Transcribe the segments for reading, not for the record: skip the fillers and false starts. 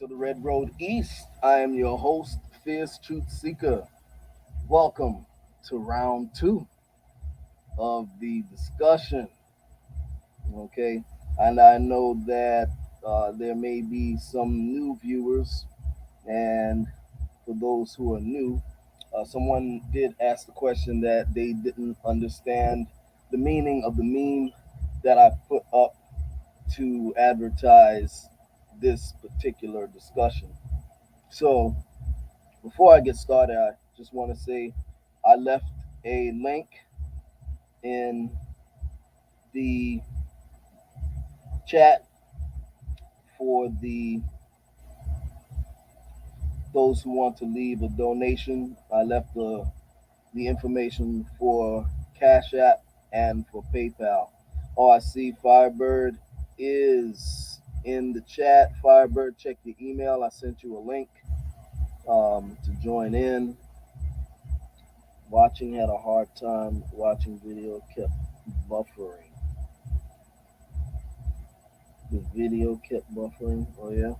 to the Red Road East. I am your host, Fierce Truth Seeker. Welcome to round two of the discussion. Okay, and I know that there may be some new viewers, and for those who are new, someone did ask the question that they didn't understand the meaning of the meme that I put up to advertise this particular discussion. So, before I get started, I just want to say I left a link in the chat for the those who want to leave a donation. I left the information for Cash App and for PayPal. Oh, I see Firebird is in the chat. Firebird, check your email. I sent you a link to join in. Watching had a hard time watching video, kept buffering. The video kept buffering. Oh yeah,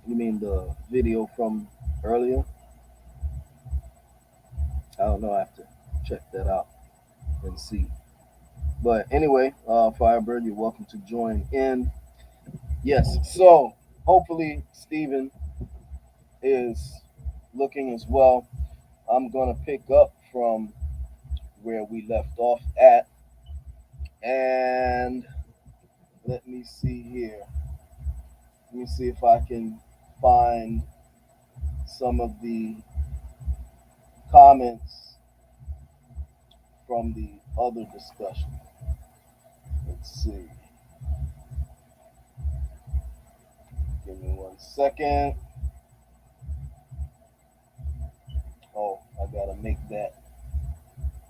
you mean the video from earlier? I don't know. I have to check that out and see. But anyway, Firebird, you're welcome to join in. Yes. So hopefully Steven is looking as well. I'm gonna pick up from where we left off at, and let me see here. Let me see if I can find some of the comments from the other discussion. Let's see. Give me 1 second. Oh, I gotta make that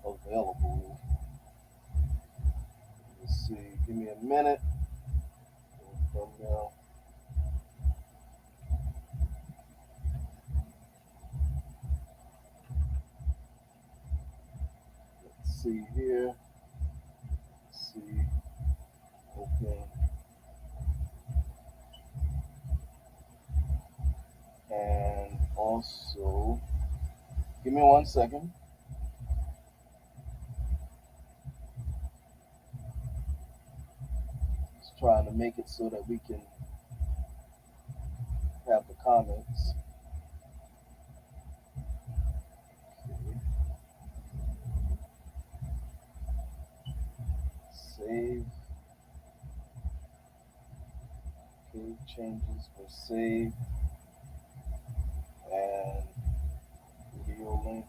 available. Let's see. Give me a minute. Thumbnail. Let's see here. Let's see. Okay. And also, give me 1 second. Just trying to make it so that we can have the comments. Okay. Save. Okay, changes were saved. And video link.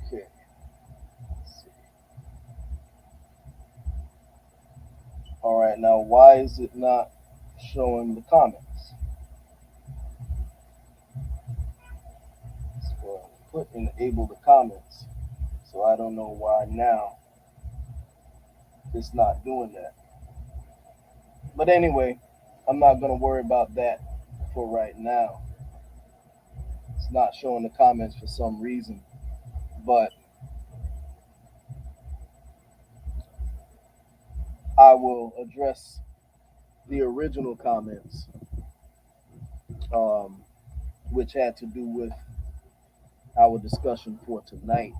Okay. Let's see. All right, now why is it not showing the comments? So put enable the comments. So I don't know why now it's not doing that. But anyway, I'm not going to worry about that for right now. It's not showing the comments for some reason. But I will address the original comments, um, which had to do with our discussion for tonight.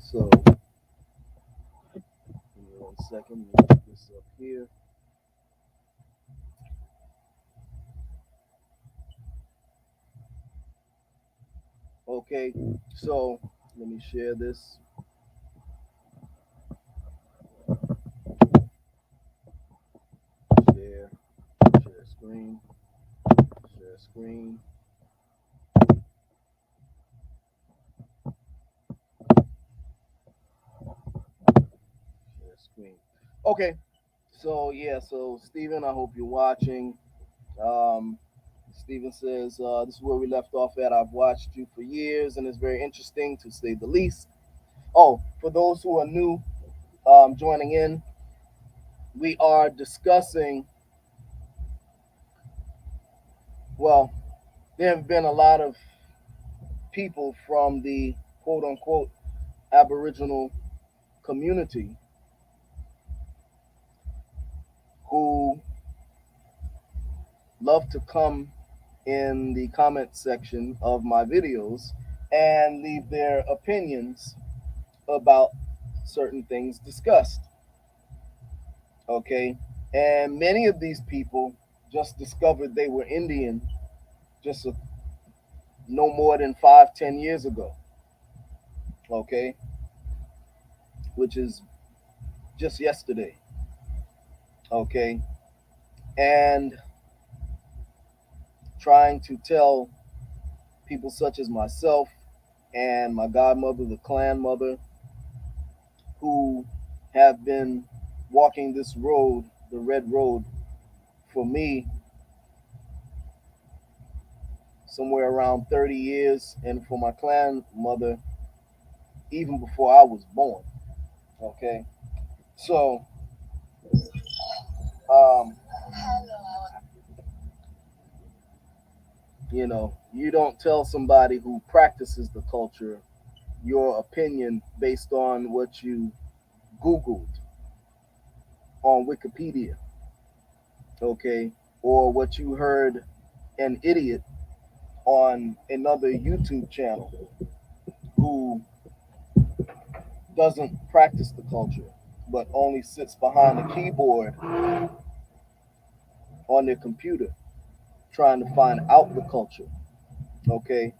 So, give me 1 second. Let me put this up here. Okay, so let me share this. Share, share screen, share screen. Share screen. Okay, so yeah, so Steven, I hope you're watching. Um, Steven says, this is where we left off at. I've watched you for years and it's very interesting to say the least. Oh, for those who are new joining in, we are discussing, well, there have been a lot of people from the quote unquote Aboriginal community who love to come in the comment section of my videos and leave their opinions about certain things discussed. Okay. And many of these people just discovered they were Indian just no more than 5, 10 years ago. Okay. Which is just yesterday. Okay. And trying to tell people such as myself and my godmother, the clan mother, who have been walking this road, the red road, for me, somewhere around 30 years, and for my clan mother, even before I was born. Okay. So, um, you don't tell somebody who practices the culture your opinion based on what you Googled on Wikipedia, okay, or what you heard an idiot on another YouTube channel who doesn't practice the culture but only sits behind the keyboard on their computer trying to find out the culture. Okay,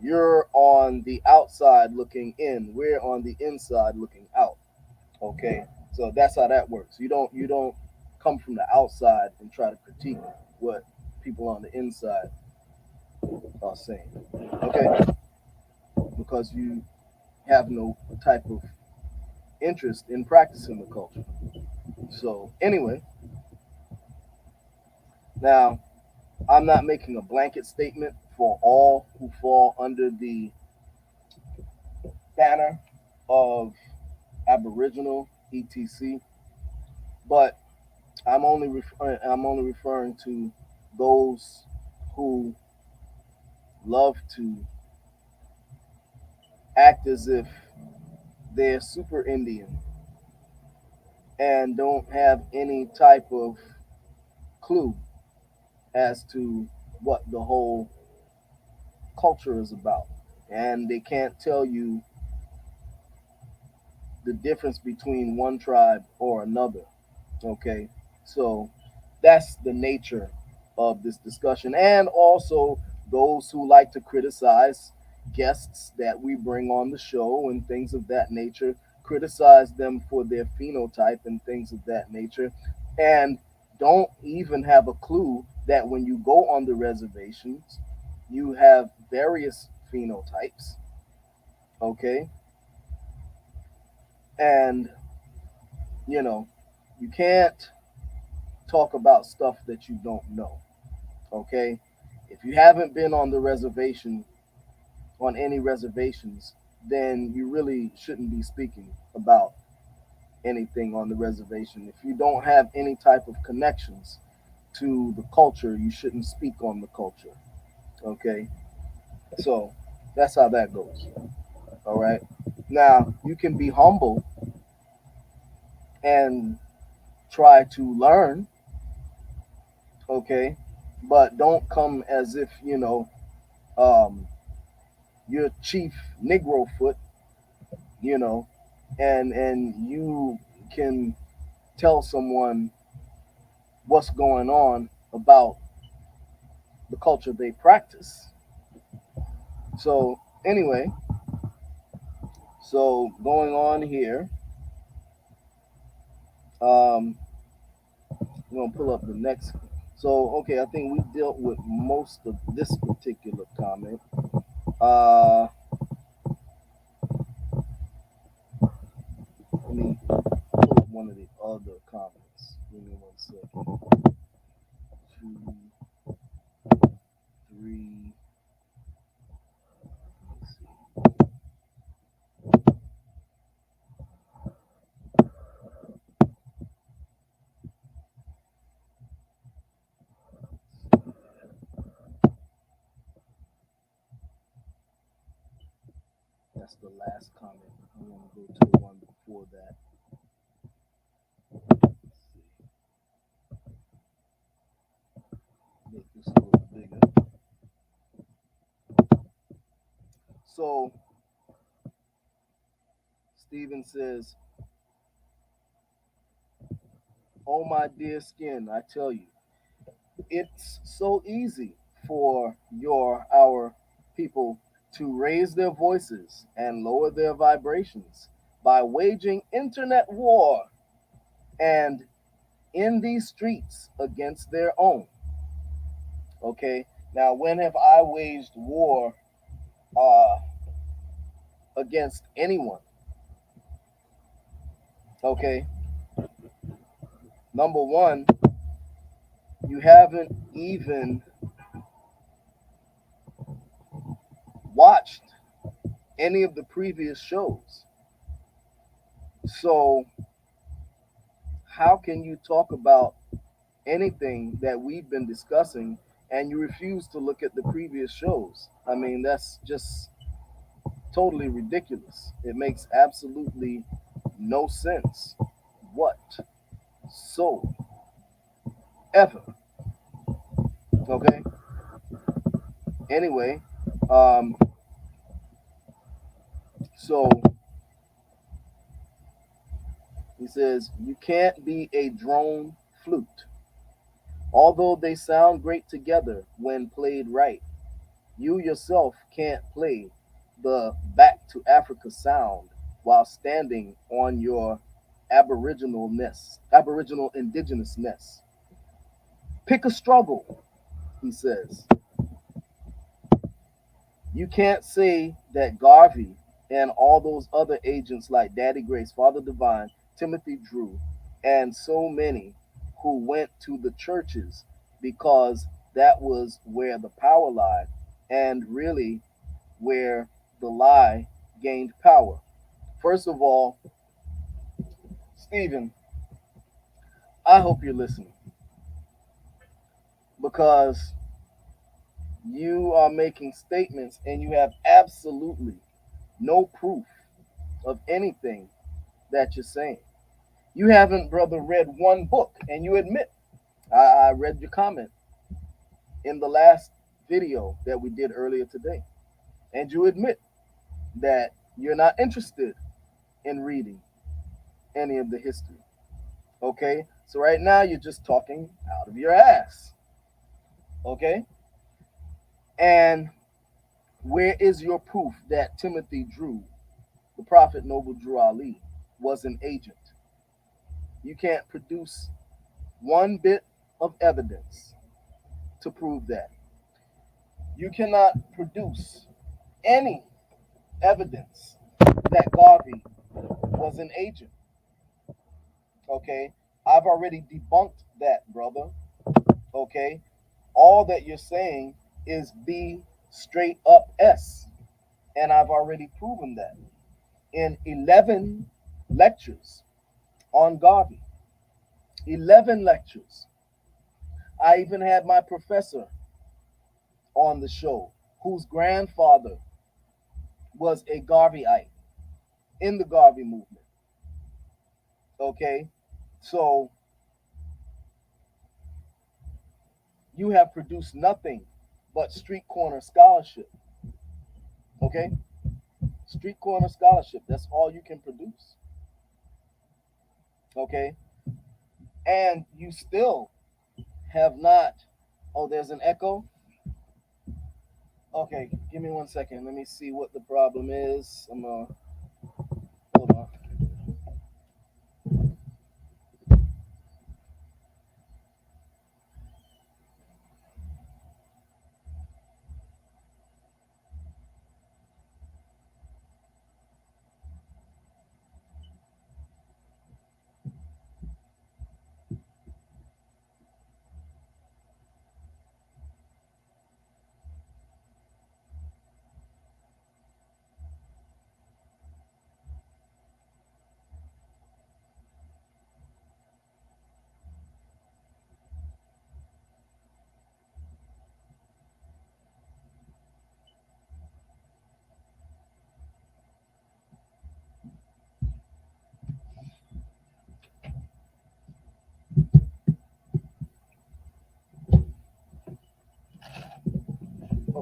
you're on the outside looking in. We're on the inside looking out. Okay, so that's how that works. You don't come from the outside and try to critique what people on the inside are saying. Okay, because you have no type of interest in practicing the culture. So anyway, now I'm not making a blanket statement for all who fall under the banner of Aboriginal etc. But I'm only referring to those who love to act as if they're super Indian and don't have any type of clue as to what the whole culture is about. And they can't tell you the difference between one tribe or another. Okay, so that's the nature of this discussion. And also, those who like to criticize guests that we bring on the show and things of that nature, criticize them for their phenotype and things of that nature, and don't even have a clue that when you go on the reservations, you have various phenotypes. Okay, and you know, you can't talk about stuff that you don't know. Okay, if you haven't been on the reservation, on any reservations, then you really shouldn't be speaking about anything on the reservation. If you don't have any type of connections to the culture, you shouldn't speak on the culture. Okay, so that's how that goes. All right, now you can be humble and try to learn. Okay, but don't come as if um, you're chief Negro foot, you know, and you can tell someone what's going on about the culture they practice. So anyway, so going on here, we're gonna pull up the next. So okay, I think we dealt with most of this particular comment. Let me pull up one of the other comments. Give me 1 second. 2, 3. Let's see. that's the last comment. I want to go to the one before that. Make this a little bigger. So Stephen says, "Oh my dear skin, I tell you, it's so easy for our people to raise their voices and lower their vibrations by waging internet war and in these streets against their own." Okay, now when have I waged war uh, against anyone? Okay, number one, you haven't even watched any of the previous shows. So, how can you talk about anything that we've been discussing and you refuse to look at the previous shows? I mean, that's just totally ridiculous. It makes absolutely no sense whatsoever. Okay? Anyway, um, so he says, you can't be a drone flute. Although they sound great together when played right, you yourself can't play the Back to Africa sound while standing on your Aboriginal indigenous nest. Pick a struggle, he says. You can't say that Garvey and all those other agents like Daddy Grace, Father Divine, Timothy Drew, and so many who went to the churches because that was where the power lied and really where the lie gained power. First of all, Stephen, I hope you're listening because you are making statements and you have absolutely no proof of anything that you're saying. You haven't, brother, read one book, and you admit. I read your comment in the last video that we did earlier today, and you admit that you're not interested in reading any of the history. Okay? So right now you're just talking out of your ass. Okay? And where is your proof that Timothy Drew, the Prophet Noble Drew Ali, was an agent? You can't produce one bit of evidence to prove that. You cannot produce any evidence that Garvey was an agent. Okay? I've already debunked that, brother. Okay? All that you're saying is B straight up S. And I've already proven that in 11 lectures on Garvey. 11 lectures. I even had my professor on the show whose grandfather was a Garveyite in the Garvey movement. Okay? So you have produced nothing but street corner scholarship. Okay? Street corner scholarship. That's all you can produce. Okay? And you still have not. Oh, there's an echo? Okay, give me 1 second. Let me see what the problem is. Hold on.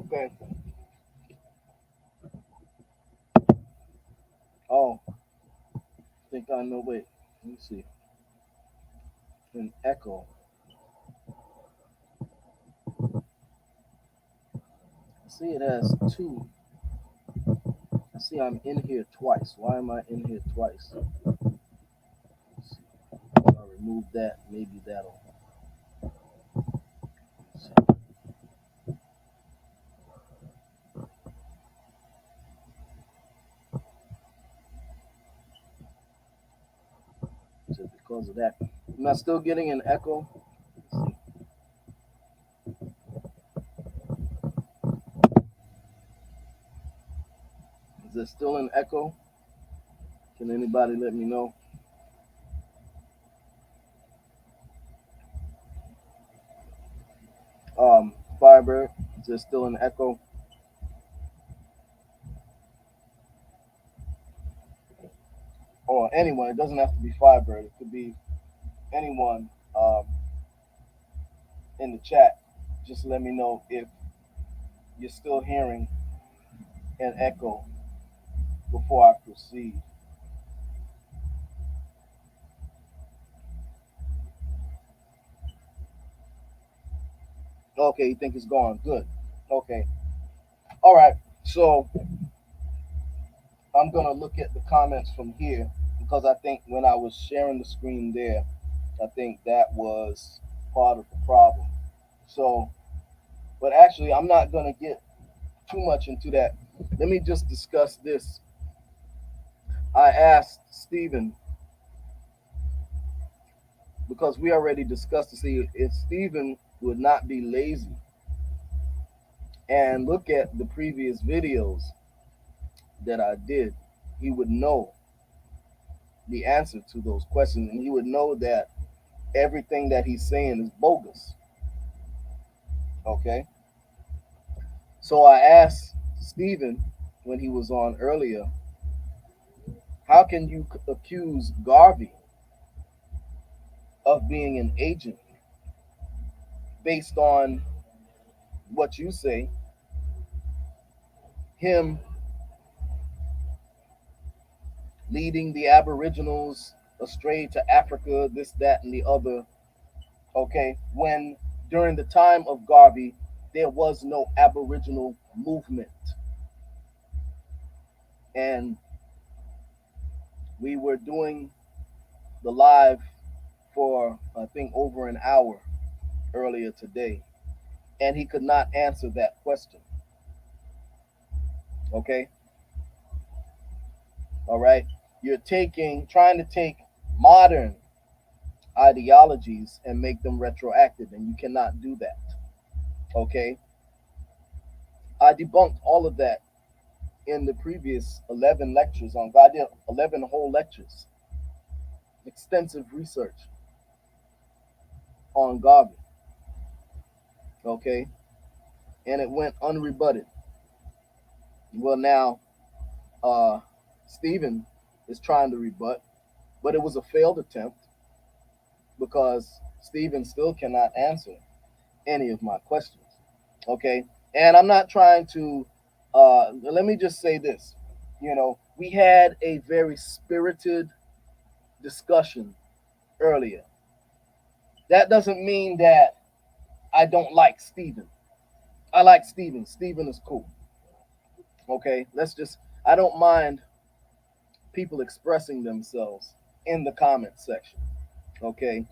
Okay. Oh, I think I know. Wait, let me see. An echo. I see it as two. I see I'm in here twice. Why am I in here twice? Let's see. If I remove that, maybe that'll. Let's see. Is it because of that? Am I still getting an echo? Let's see. Is there still an echo? Can anybody let me know? Firebird, is there still an echo? Or anyone? It doesn't have to be Firebird. It could be anyone in the chat. Just let me know if you're still hearing an echo before I proceed. Okay, you think it's gone. Good. Okay. All right. So I'm going to look at the comments from here because I think when I was sharing the screen there, I think that was part of the problem. So, but actually, I'm not going to get too much into that. Let me just discuss this. I asked Stephen because we already discussed to see if Stephen would not be lazy and look at the previous videos that I did, he would know the answer to those questions and he would know that everything that he's saying is bogus. Okay. So I asked Stephen when he was on earlier, how can you accuse Garvey of being an agent based on what you say, him leading the Aboriginals astray to Africa, this, that, and the other, okay, when during the time of Garvey, there was no Aboriginal movement. And we were doing the live for, I think, over an hour earlier today, and he could not answer that question. Okay? All right? You're trying to take modern ideologies and make them retroactive, and you cannot do that. Okay? I debunked all of that in the previous 11 lectures on God. I did 11 whole lectures, extensive research on Garvey. Okay? And it went unrebutted. Well, now, Stephen is trying to rebut, but it was a failed attempt because Stephen still cannot answer any of my questions. Okay? And I'm not trying to, let me just say this. We had a very spirited discussion earlier. That doesn't mean that I don't like Stephen. I like Stephen. Stephen is cool. Okay? I don't mind people expressing themselves in the comment section. Okay?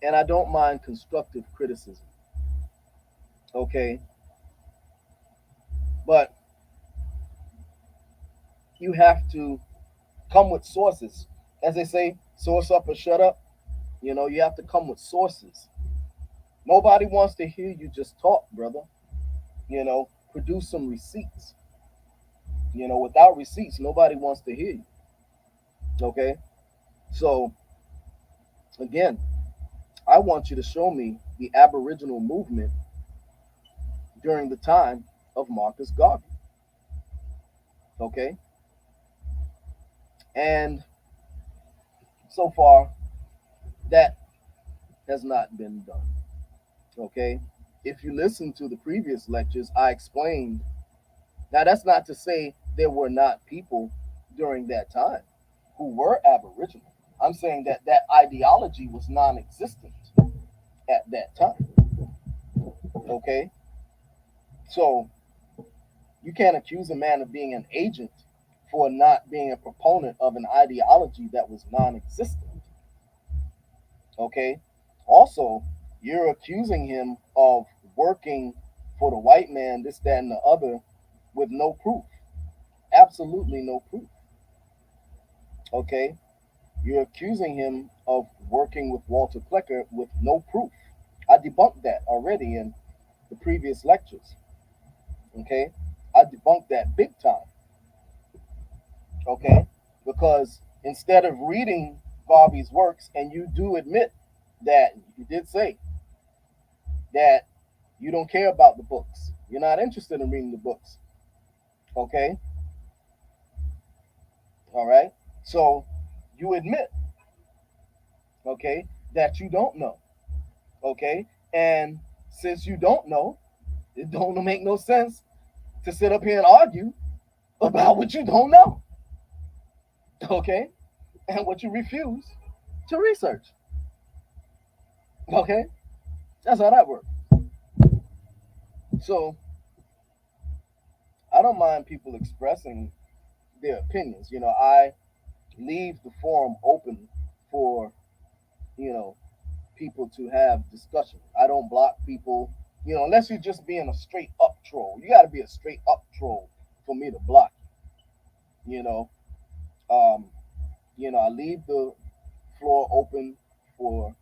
And I don't mind constructive criticism. Okay? But you have to come with sources. As they say, source up or shut up. You have to come with sources. Nobody wants to hear you just talk, brother. Produce some receipts. Without receipts, nobody wants to hear you. Okay? So, again, I want you to show me the Aboriginal movement during the time of Marcus Garvey. Okay? And so far, that has not been done. Okay? if you listen to the previous lectures, I explained. Now, that's not to say there were not people during that time who were Aboriginal. I'm saying that that ideology was non existent at that time. Okay? So, you can't accuse a man of being an agent for not being a proponent of an ideology that was non existent. Okay? Also, you're accusing him of working for the white man, this, that, and the other, with no proof. Absolutely no proof. Okay? You're accusing him of working with Walter Plecker with no proof. I debunked that already in the previous lectures. Okay? I debunked that big time. Okay? Because instead of reading Garvey's works, and you do admit that you did say that you don't care about the books, you're not interested in reading the books. Okay? All right? So you admit, okay, that you don't know. Okay? And since you don't know, it don't make no sense to sit up here and argue about what you don't know. Okay? And what you refuse to research. Okay? That's how that works. So I don't mind people expressing their opinions. I leave the forum open for, you know, people to have discussion. I don't block people, unless you're just being a straight up troll. You got to be a straight up troll for me to block you. Um, I leave the floor open for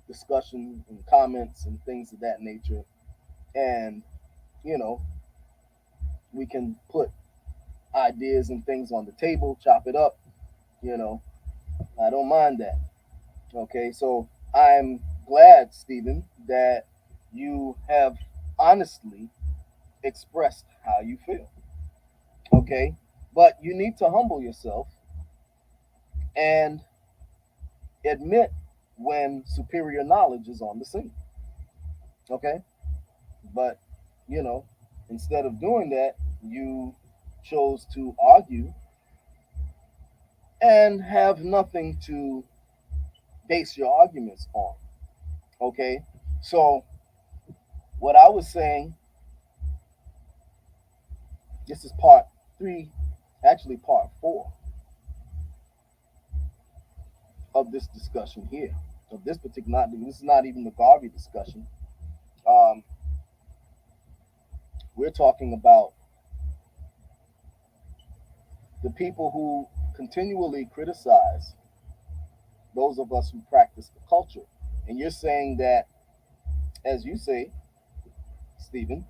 discussion and comments and things of that nature. And, you know, we can put ideas and things on the table, chop it up. You know, I don't mind that. Okay, so I'm glad, Stephen, that you have honestly expressed how you feel. Okay, but you need to humble yourself and admit when superior knowledge is on the scene. Okay, but you know, instead of doing that, you chose to argue and have nothing to base your arguments on. Okay, so what I was saying, this is part three, actually part four of this discussion here, of this particular. This is not even the Garvey discussion. Um, we're talking about the people who continually criticize those of us who practice the culture. And you're saying that, as you say, Stephen,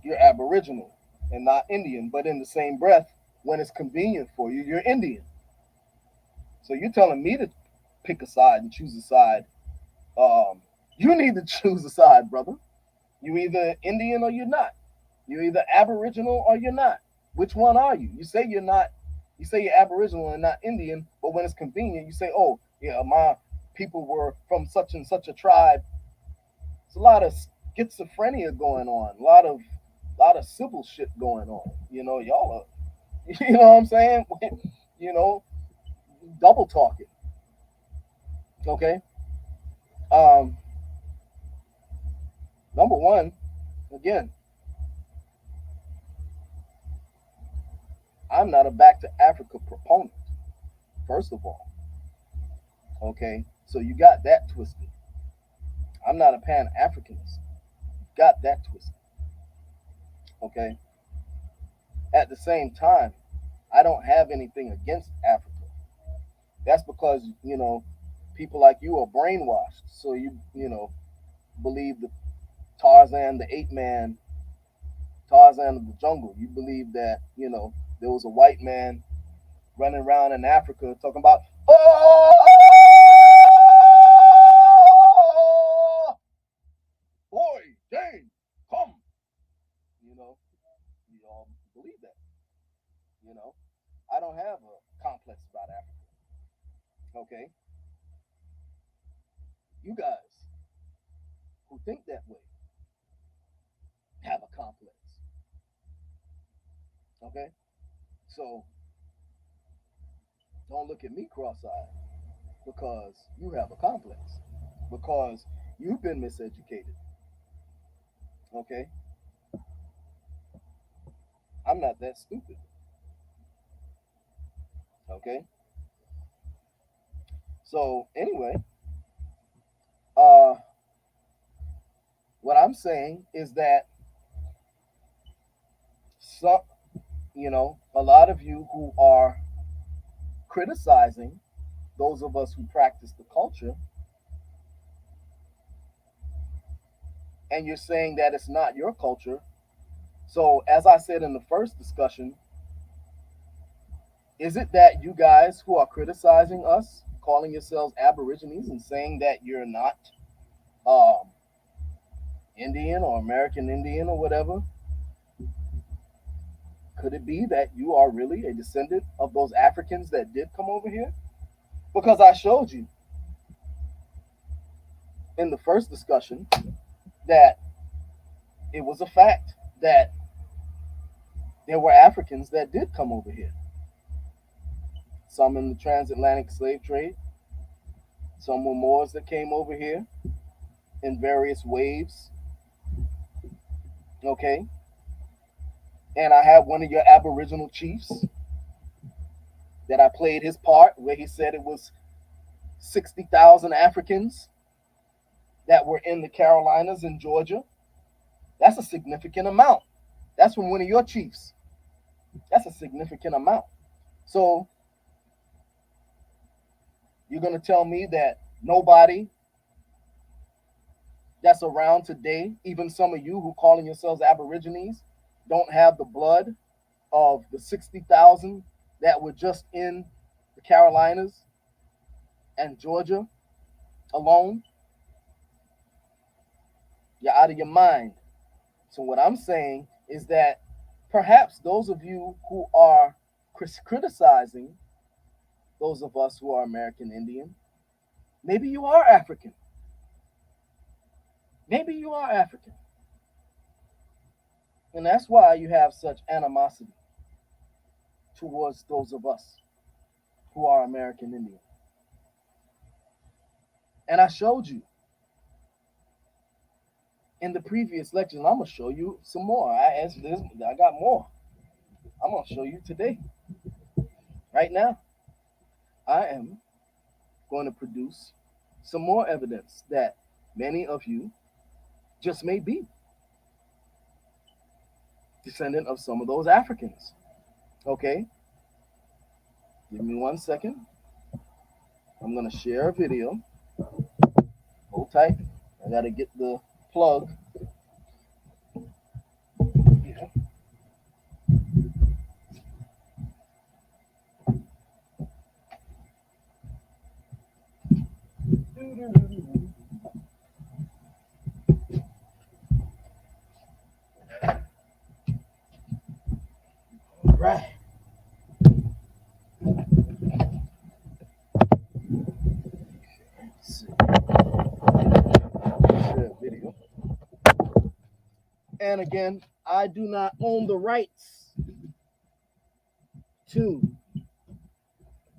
you're Aboriginal and not Indian, but in the same breath, when it's convenient for you, you're Indian. So you're telling me to pick a side and choose a side. You need to choose a side, brother. You either Indian or you're not. You're either Aboriginal or you're not. Which one are you? You say you're not. You say you're Aboriginal and not Indian, but when it's convenient, you say, "Oh, yeah, my people were from such and such a tribe." It's a lot of schizophrenia going on. A lot of civil shit going on. Y'all are. You know what I'm saying? you know, double talking. Okay. Um, Number one, again, I'm not a Back to Africa proponent. First of all, okay. So you got that twisted. I'm not a Pan Africanist. Got that twisted. Okay. At the same time, I don't have anything against Africa. That's because people like you are brainwashed. So believe the Tarzan, the ape man, Tarzan of the jungle. You believe that there was a white man running around in Africa talking about oh boy Jane come. You know you all believe that. You know I don't have a complex about Africa. Okay, you guys. think that way have a complex. Okay? So don't look at me cross-eyed because you have a complex. Because you've been miseducated. Okay? I'm not that stupid. Okay? So anyway, uh what I'm saying is that some, a lot of you who are criticizing those of us who practice the culture, and you're saying that it's not your culture. So, as I said in the first discussion, is it that you guys who are criticizing us, calling yourselves Aborigines and saying that you're not um, Indian or American Indian or whatever, could it be that you are really a descendant of those Africans that did come over here? Because I showed you in the first discussion that it was a fact that there were Africans that did come over here. Some in the transatlantic slave trade, some were Moors that came over here in various waves. Okay. And I have one of your Aboriginal chiefs that I played his part where he said it was 60,000 Africans that were in the Carolinas and Georgia. That's a significant amount. That's from one of your chiefs. That's a significant amount. So you're going to tell me that nobody that's around today, even some of you who calling yourselves Aborigines, don't have the blood of the 60,000 that were just in the Carolinas and Georgia alone? You're out of your mind. So what I'm saying is that perhaps those of you who are criticizing those of us who are American Indian, maybe you are African. Maybe you are African. And that's why you have such animosity towards those of us who are American Indian. And I showed you in the previous lecture, and I'm gonna show you some more. I got more. I'm gonna show you today. Right now, I am going to produce some more evidence that many of you just may be descendant of some of those Africans. Okay? Give me 1 second. I'm gonna share a video. Hold tight. I gotta get the plug. Yeah. All right. Let's see. Share video. And again, I do not own the rights to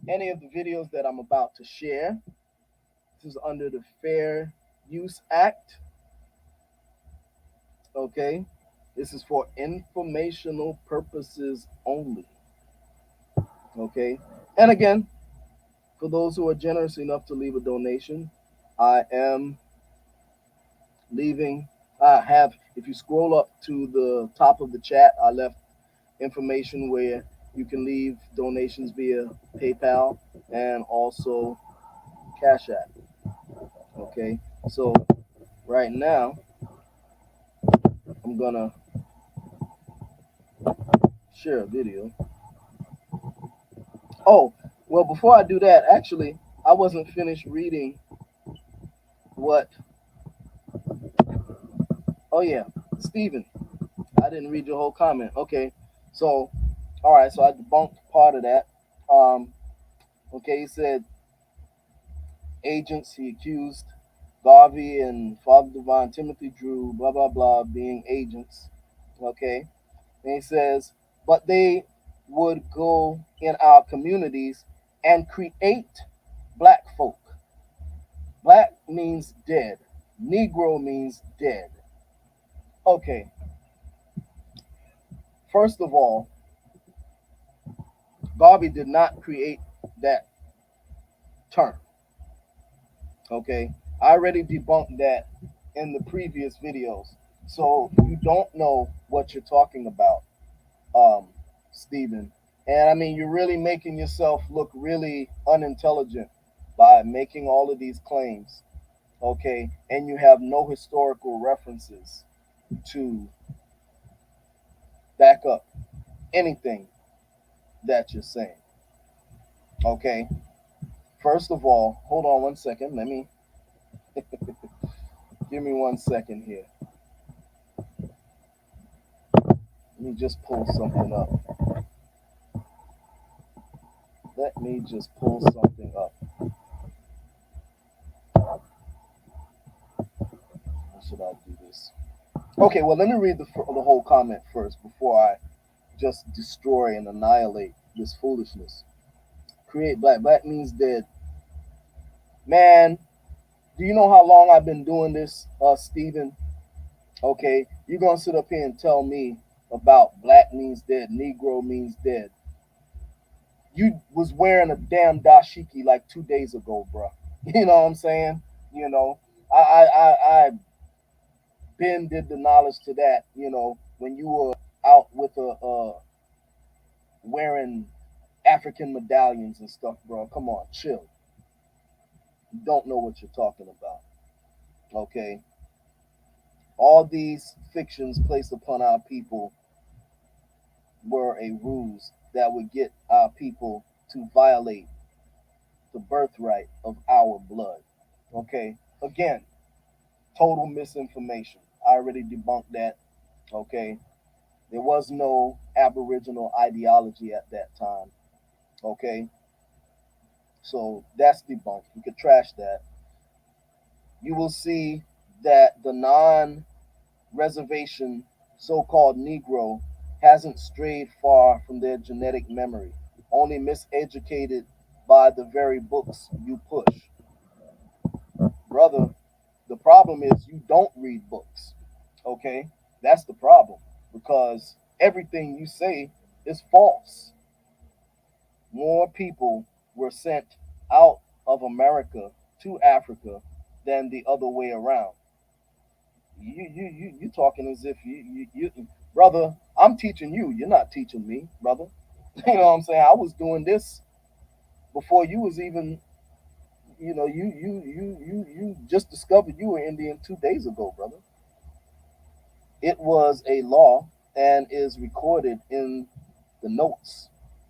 any of the videos that I'm about to share. This is under the Fair Use Act. Okay? This is for informational purposes only. Okay? And again, for those who are generous enough to leave a donation, I am leaving. I have, if you scroll up to the top of the chat, I left information where you can leave donations via PayPal and also Cash App. Okay, so right now I'm gonna share a video. Oh, well, before I do that, actually, I wasn't finished reading what. Oh yeah, Stephen, I didn't read your whole comment. Okay, so all right, so I debunked part of that. Okay, he said agents. He accused Garvey and Father Divine, Timothy Drew, blah, blah, blah, being agents. Okay. And he says, but they would go in our communities and create black folk. Black means dead. Negro means dead. Okay. First of all, Garvey did not create that term. Okay. I already debunked that in the previous videos. So you don't know what you're talking about, um, Stephen. And I mean, you're really making yourself look really unintelligent by making all of these claims, okay? And you have no historical references to back up anything that you're saying, okay? First of all, hold on one second. Give me 1 second here. Let me just pull something up. Let me just pull something up. How should I do this? Okay, well, let me read the whole comment first before I just destroy and annihilate this foolishness. Create black. Black means dead. Man, do you know how long I've been doing this, Stephen? Okay, you're gonna sit up here and tell me about black means dead, Negro means dead. You was wearing a damn dashiki like 2 days ago, bro. You know what I'm saying? You know, I been did the knowledge to that. You know, when you were out with a wearing African medallions and stuff, bro. Come on, chill. You don't know what you're talking about. Okay, all these fictions placed upon our people were a ruse that would get our people to violate the birthright of our blood. Okay, again, total misinformation. I already debunked that. Okay, there was no Aboriginal ideology at that time. Okay, so that's debunked. You could trash that. You will see that the non reservation so called Negro hasn't strayed far from their genetic memory, only miseducated by the very books you push. Brother, the problem is you don't read books. Okay? That's the problem because everything you say is false. More people were sent out of America to Africa than the other way around. You talking as if you brother, I'm teaching you, you're not teaching me, brother. You know what I'm saying? I was doing this before you was even, you just discovered you were Indian 2 days ago, brother. It was a law and is recorded in the notes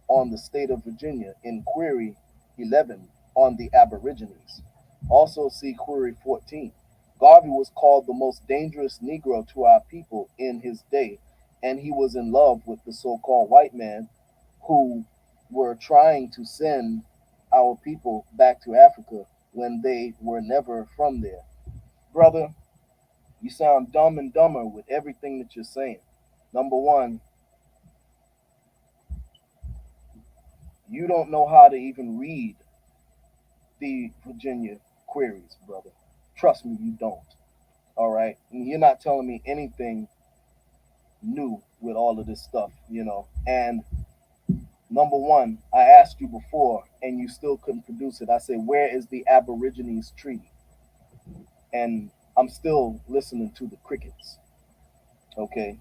on the state of Virginia in query 11 on the Aborigines. Also see query 14. Garvey was called the most dangerous Negro to our people in his day, and he was in love with the so called white man who were trying to send our people back to Africa when they were never from there. Brother, you sound dumb and dumber with everything that you're saying. Number one, you don't know how to even read the Virginia queries, brother. Trust me, you don't. All right? And you're not telling me anything new with all of this stuff, you know. And number one, I asked you before and you still couldn't produce it. I say, where is the Aborigines Treaty? And I'm still listening to the crickets. Okay.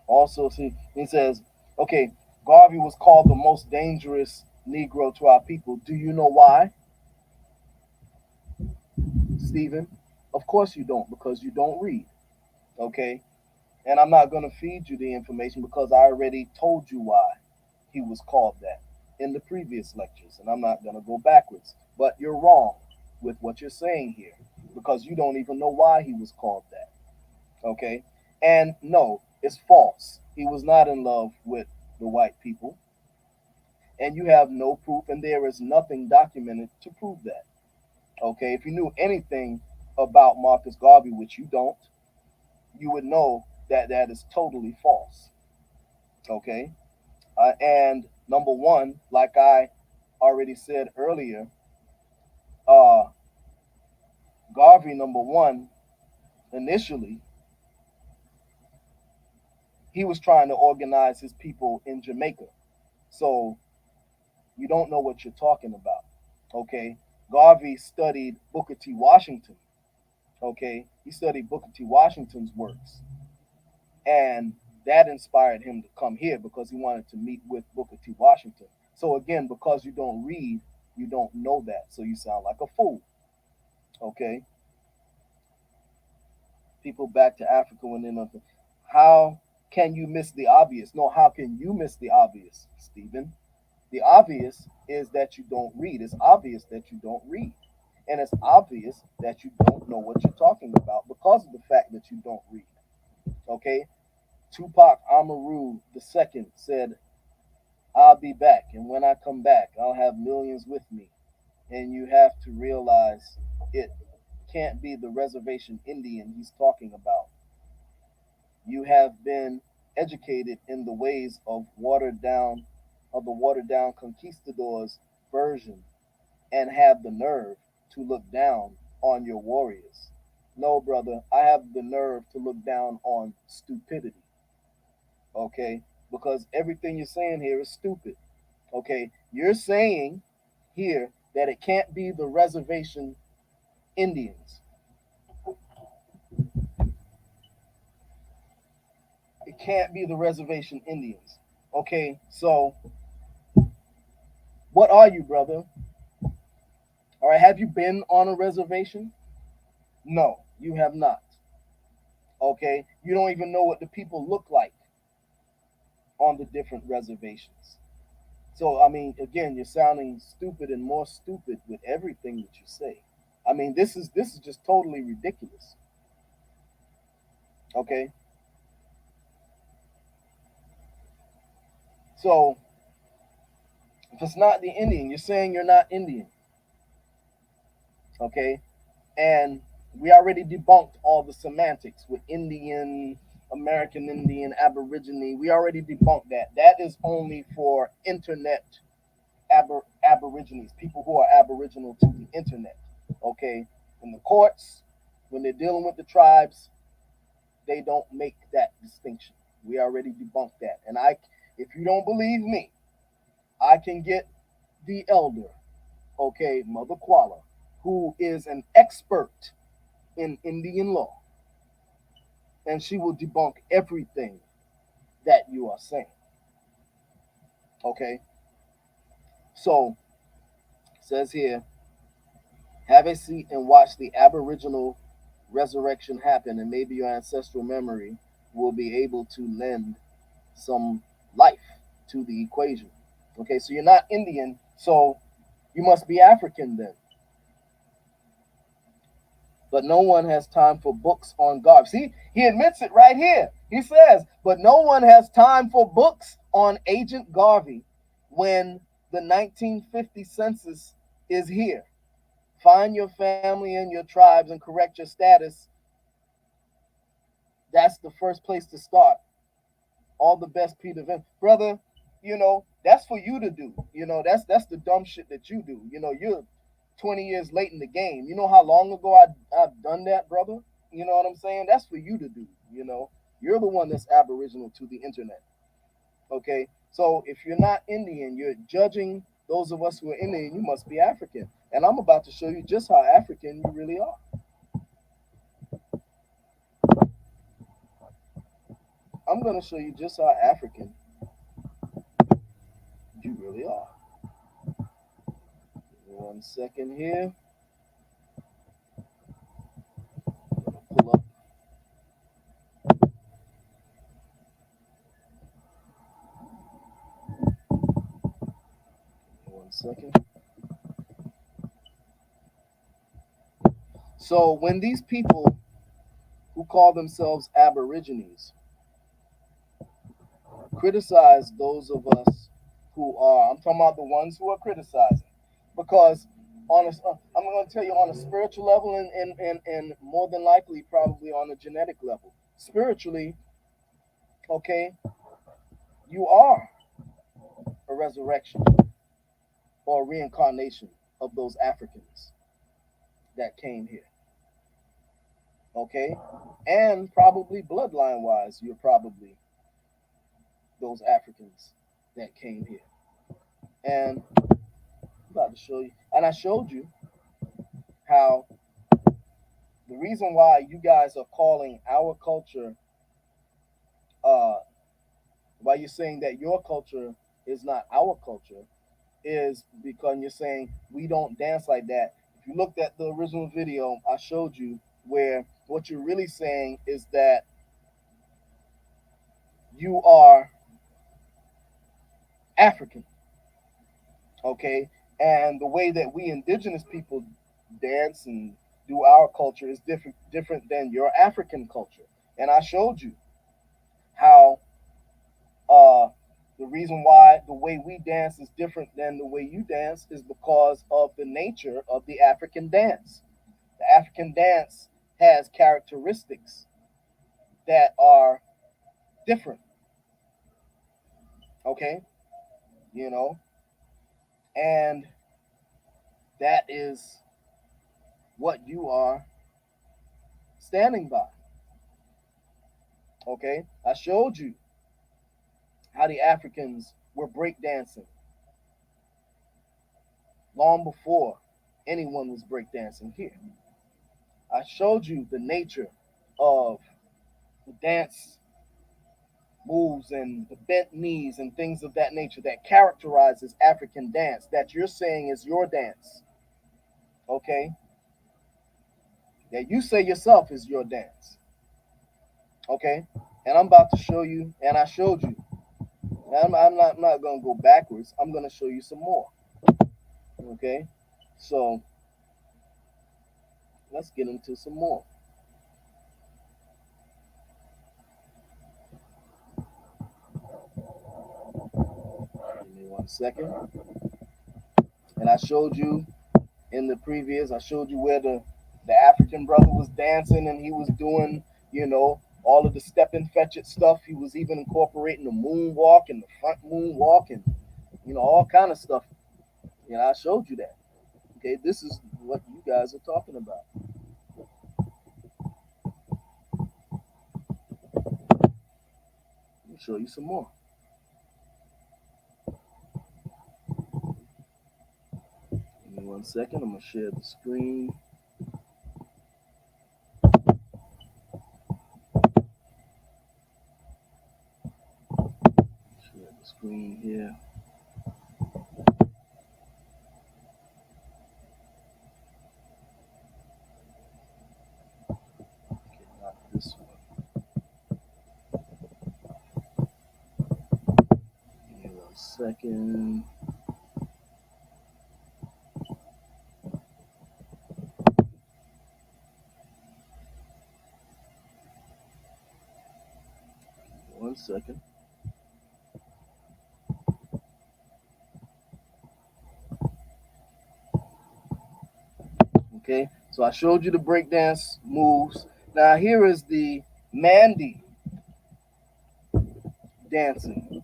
Also, see, he says, okay, Garvey was called the most dangerous Negro to our people. Do you know why, Stephen? Of course you don't, because you don't read. Okay. And I'm not going to feed you the information because I already told you why he was called that in the previous lectures. And I'm not going to go backwards. But you're wrong with what you're saying here because you don't even know why he was called that. Okay? And no, it's false. He was not in love with the white people. And you have no proof, and there is nothing documented to prove that. Okay? If you knew anything, about Marcus Garvey, which you don't, you would know that that is totally false. Okay. And number one, like I already said earlier, uh, Garvey, number one, initially, he was trying to organize his people in Jamaica. So you don't know what you're talking about. Okay. Garvey studied Booker T. Washington. Okay. He studied Booker T. Washington's works. And that inspired him to come here because he wanted to meet with Booker T. Washington. So again, because you don't read, you don't know that. So you sound like a fool. Okay. People back to Africa when they're nothing. How can you miss the obvious? No, how can you miss the obvious, Stephen? The obvious is that you don't read. It's obvious that you don't read. And it's obvious that you don't know what you're talking about because of the fact that you don't read. Okay? Tupac Amaru II said, I'll be back. And when I come back, I'll have millions with me. And you have to realize it can't be the reservation Indian he's talking about. You have been educated in the ways of the watered down conquistadors version and have the nerve to look down on your warriors. No, brother, I have the nerve to look down on stupidity. Okay? Because everything you're saying here is stupid. Okay? You're saying here that it can't be the reservation Indians. It can't be the reservation Indians. Okay, so what are you, brother? All right, have you been on a reservation? No, you have not. Okay, you don't even know what the people look like on the different reservations. So, I mean, again, you're sounding stupid and more stupid with everything that you say. I mean, this is just totally ridiculous. Okay, so if it's not the Indian, you're saying you're not Indian. Okay, and we already debunked all the semantics with Indian, American Indian, Aborigine. We already debunked that. That is only for internet Aborigines, people who are Aboriginal to the internet. Okay, in the courts, when they're dealing with the tribes, they don't make that distinction. We already debunked that. And if you don't believe me, I can get the elder, okay, Mother Kuala, who is an expert in Indian law, and she will debunk everything that you are saying. Okay, so it says here, have a seat and watch the Aboriginal resurrection happen, and maybe your ancestral memory will be able to lend some life to the equation. Okay, so you're not Indian, so you must be African then. But no one has time for books on Garvey. See, he admits it right here. He says, but no one has time for books on Agent Garvey when the 1950 census is here. Find your family and your tribes and correct your status. That's the first place to start. All the best, Peter Vin. Brother, that's for you to do. That's the dumb shit that you do. You're 20 years late in the game. You know how long ago I've done that, brother? You know what I'm saying? That's for you to do. You're the one that's Aboriginal to the internet. Okay? So if you're not Indian, you're judging those of us who are Indian, you must be African. And I'm about to show you just how African you really are. I'm going to show you just how African you really are. 1 second here. Pull up. 1 second. So when these people who call themselves Aborigines criticize those of us who are, I'm talking about the ones who are criticizing, because I'm going to tell you on a spiritual level, and more than likely probably on a genetic level. Spiritually, okay, you are a resurrection or a reincarnation of those Africans that came here, okay, and probably bloodline wise, you're probably those Africans that came here. And I'm about to show you, and I showed you how the reason why you guys are calling our culture, uh, why you're saying that your culture is not our culture, is because you're saying we don't dance like that. If you looked at the original video I showed you, where what you're really saying is that you are African, okay? And the way that we indigenous people dance and do our culture is different than your African culture. And I showed you how uh, the reason why the way we dance is different than the way you dance is because of the nature of the African dance. The African dance has characteristics that are different, okay? You know, and that is what you are standing by, okay? I showed you how the Africans were breakdancing long before anyone was breakdancing here. I showed you the nature of the dance moves and the bent knees and things of that nature that characterizes African dance that you're saying is your dance, okay? That you say yourself is your dance, okay? And I'm about to show you, and I showed you. I'm not going to go backwards. I'm going to show you some more, okay? So let's get into some more. Give me 1 second. And I showed you in the previous, I showed you where the African brother was dancing and he was doing, all of the step and fetch it stuff. He was even incorporating the moonwalk and the front moonwalk and all kind of stuff. I showed you that. Okay, this is what you guys are talking about. Let me show you some more. Give me 1 second. I'm gonna share the screen. Share the screen here. Okay, not this one. Give me 1 second. One second. Okay, so I showed you the breakdance moves. Now here is the Mandy dancing.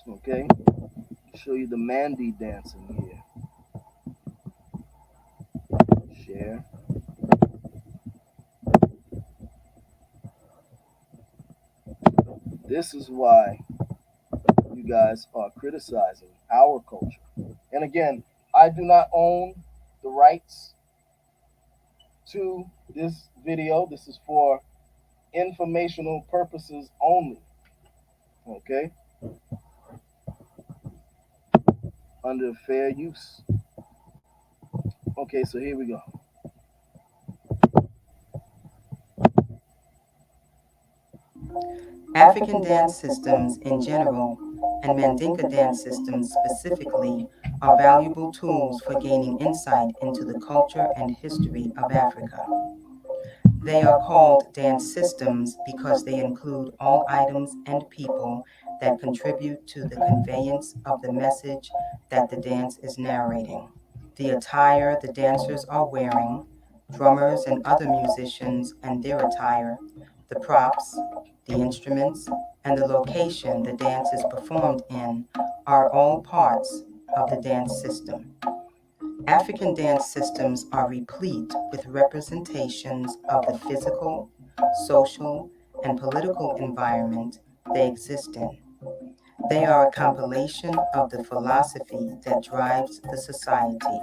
Okay, show you the Mandy dancing here. Share. This is why you guys are criticizing our culture. And again, I do not own the rights to this video. This is for informational purposes only. Okay? Under fair use. Okay, so here we go. African dance systems in general, and Mandinka dance systems specifically, are valuable tools for gaining insight into the culture and history of Africa. They are called dance systems because they include all items and people that contribute to the conveyance of the message that the dance is narrating. The attire the dancers are wearing, drummers and other musicians and their attire, the props, the instruments, and the location the dance is performed in are all parts of the dance system. African dance systems are replete with representations of the physical, social, and political environment they exist in. They are a compilation of the philosophy that drives the society.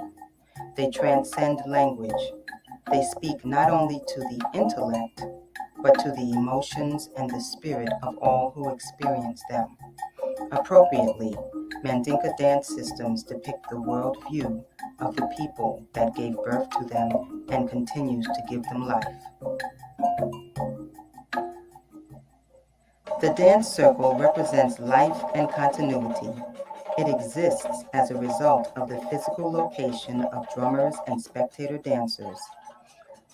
They transcend language. They speak not only to the intellect, but to the emotions and the spirit of all who experience them. Appropriately, Mandinka dance systems depict the world view of the people that gave birth to them and continues to give them life. The dance circle represents life and continuity. It exists as a result of the physical location of drummers and spectator dancers.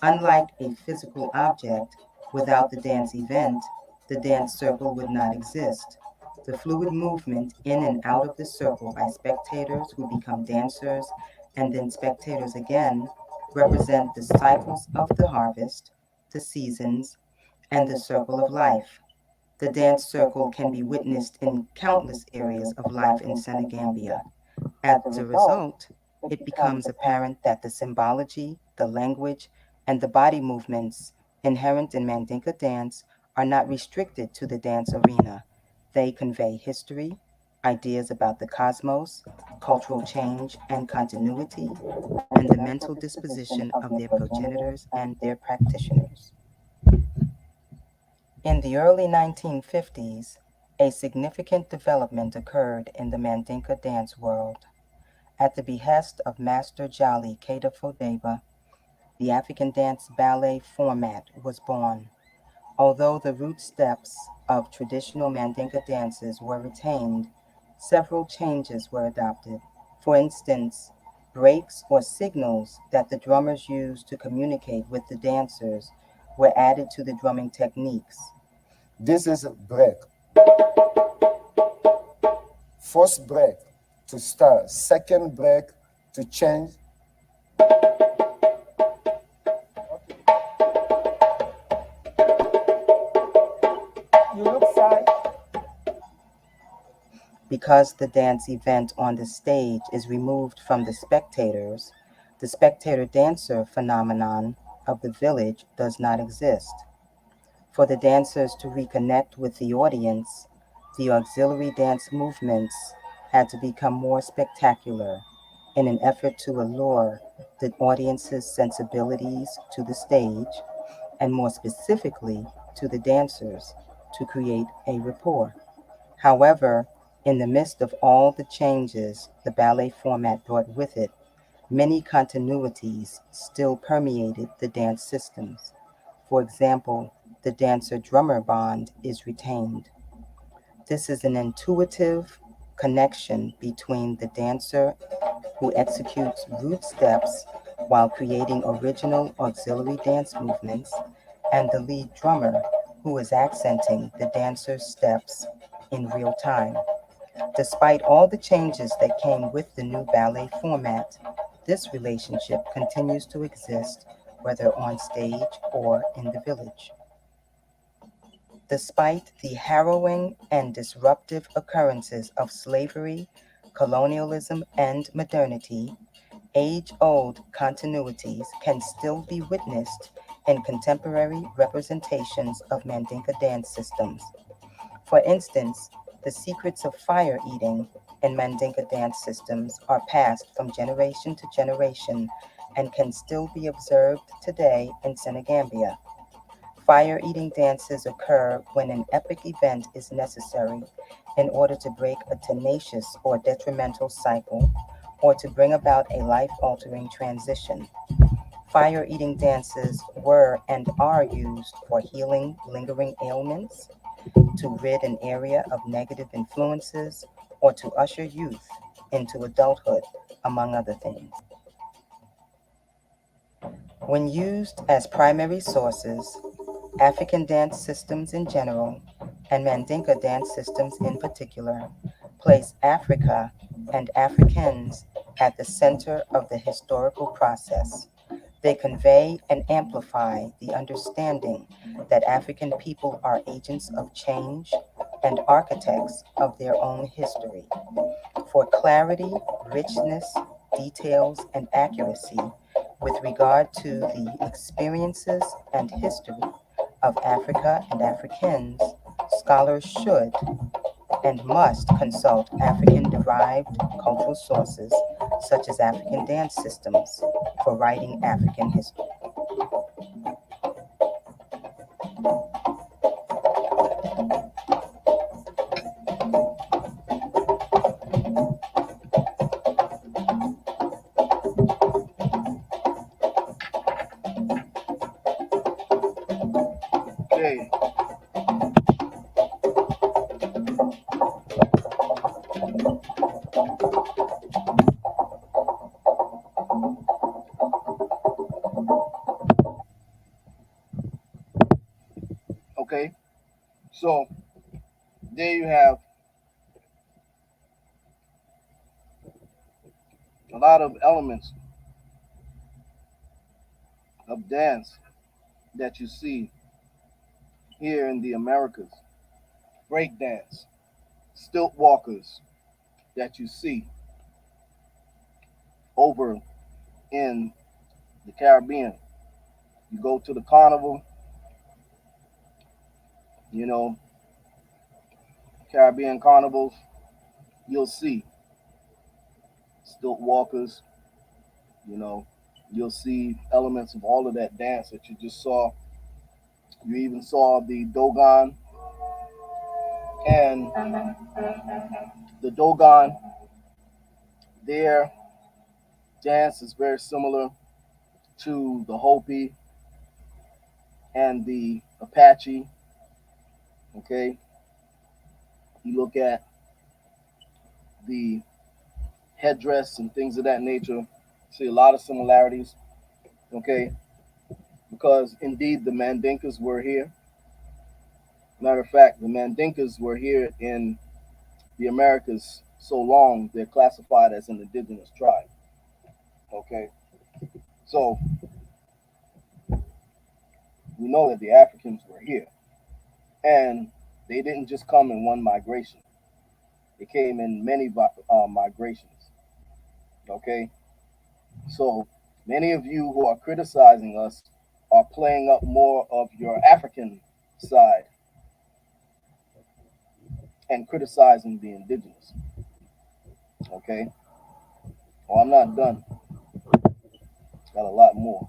Unlike a physical object, without the dance event, the dance circle would not exist. The fluid movement in and out of the circle by spectators who become dancers and then spectators again represent the cycles of the harvest, the seasons, and the circle of life. The dance circle can be witnessed in countless areas of life in Senegambia. As a result, it becomes apparent that the symbology, the language, and the body movements inherent in Mandinka dance are not restricted to the dance arena. They convey history, ideas about the cosmos, cultural change and continuity, and the mental disposition of their progenitors and their practitioners. In the early 1950s, a significant development occurred in the Mandinka dance world. At the behest of Master Jolly Pt.4, the African dance ballet format was born. Although the root steps of traditional Mandinka dances were retained, several changes were adopted. For instance, breaks or signals that the drummers used to communicate with the dancers were added to the drumming techniques. This is a break. First break to start, second break to change. You look side. Because the dance event on the stage is removed from the spectator dancer phenomenon of the village does not exist. For the dancers to reconnect with the audience, the auxiliary dance movements had to become more spectacular in an effort to allure the audience's sensibilities to the stage, and more specifically to the dancers, to create a rapport. However, in the midst of all the changes the ballet format brought with it, many continuities still permeated the dance systems. For example, the dancer-drummer bond is retained. This is an intuitive connection between the dancer who executes root steps while creating original auxiliary dance movements and the lead drummer who is accenting the dancer's steps in real time. Despite all the changes that came with the new ballet format, this relationship continues to exist whether on stage or in the village. Despite the harrowing and disruptive occurrences of slavery, colonialism, and modernity, age-old continuities can still be witnessed in contemporary representations of Mandinka dance systems. For instance, the secrets of fire eating in Mandinka dance systems are passed from generation to generation and can still be observed today in Senegambia. Fire eating dances occur when an epic event is necessary in order to break a tenacious or detrimental cycle or to bring about a life altering transition. Fire eating dances were and are used for healing lingering ailments, to rid an area of negative influences, or to usher youth into adulthood, among other things. When used as primary sources, African dance systems in general, and Mandinka dance systems in particular, place Africa and Africans at the center of the historical process. They convey and amplify the understanding that African people are agents of change and architects of their own history. For clarity, richness, details, and accuracy with regard to the experiences and history of Africa and Africans, scholars should and must consult African-derived cultural sources such as African dance systems for writing African history. Okay. Okay. So there you have a lot of elements of dance that you see here in the Americas. Break dance, stilt walkers that you see over in the Caribbean. You go to the carnival, you know, Caribbean carnivals, you'll see stilt walkers, you know, you'll see elements of all of that dance that you just saw. You even saw the Dogon, and the Dogon, their dance is very similar to the Hopi and the Apache. Okay, you look at the headdress and things of that nature, see a lot of similarities. Okay, because indeed the Mandinkas were here. Matter of fact, the Mandinkas were here in the Americas so long they're classified as an indigenous tribe. Okay, so we know that the Africans were here, and they didn't just come in one migration. They came in many migrations. Okay, so many of you who are criticizing us are playing up more of your African side and criticizing the indigenous. Okay, well, I'm not done. Got a lot more.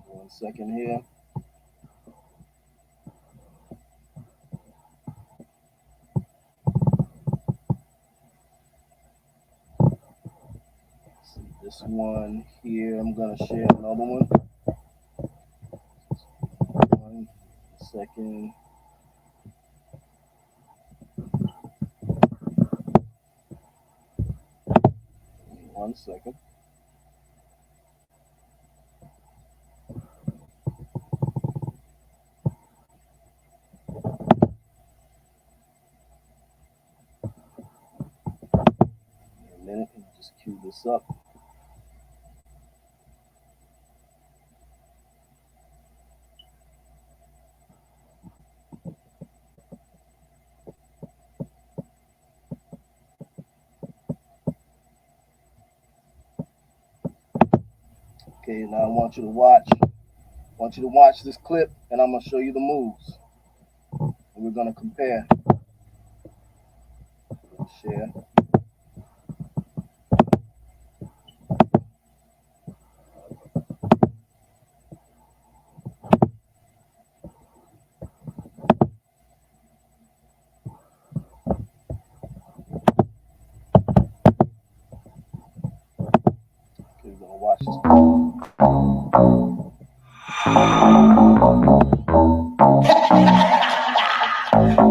1 second here. See this one here. I'm gonna share another one. 1 second. 1 second. A minute. Just cue this up. Okay, now I want you to watch. I want you to watch this clip, and I'm gonna show you the moves. And we're gonna compare. Share. Okay, we're gonna watch this.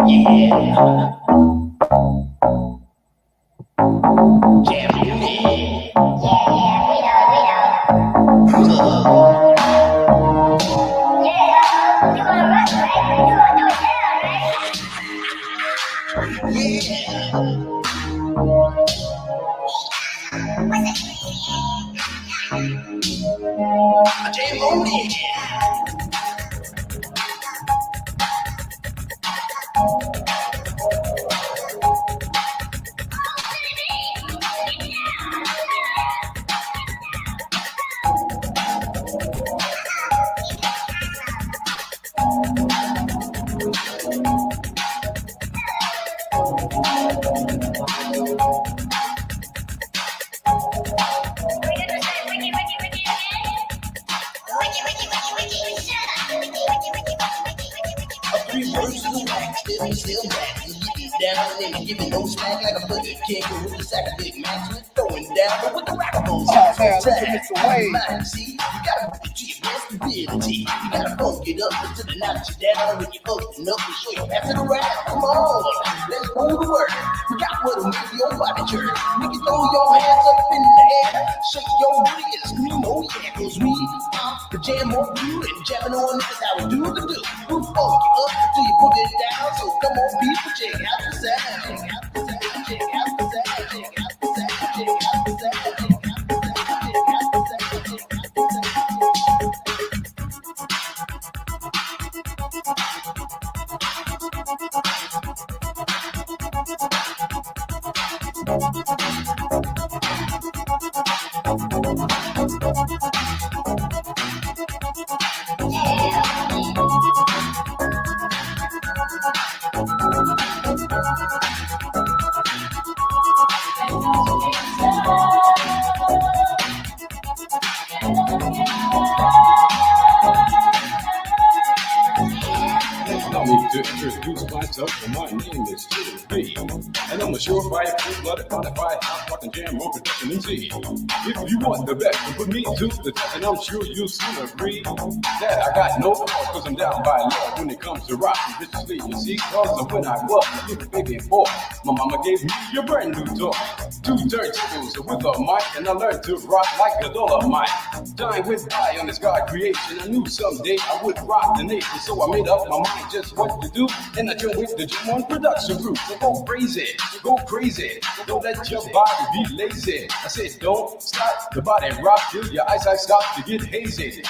Yeah, you wanna run, right? You wanna do it now. jam on it. Still back, you get down and then give me no smack like a boogie king with a sack of big max with throwing down, but with the rackables. Oh man, listen, Mr. Wade. See, you gotta put it to your best ability. You gotta funk it up until the knock you down when you're posting up and show you pass it around. Come on, let's move the word. We got what'll make your body jerk. Make you throw your hands up in the air, shake your booty and scream, oh yeah, cause we the jam on you and jamming on is how we do the do. We'll funk you up until you put it down. So come on, people, check out the sound. Check out the sound. Check out the sound. Check out the sound. Check out the sound. Check out the sound. Check out the sound. Check out the Allow me to introduce myself. My name is Little B, and I'm a surefire, full-blooded, qualified, hot-fucking jam on production MC. If you want the best, then put me to the test, and I'm sure you'll soon agree that I got no flaws, cause I'm down by law when it comes to rocking viciously. You see, cause of when I was a little baby boy, my mama gave me a brand new toy. 2 turntables with a mic, and I learned to rock like a dolomite. Time went by on this God creation. I knew someday I would rock the nation, so I made up my mind just what to do, and I joined with the Jam on production group. So go crazy, don't let your body be lazy. I said don't stop the body rock till your eyesight stops to get hazy.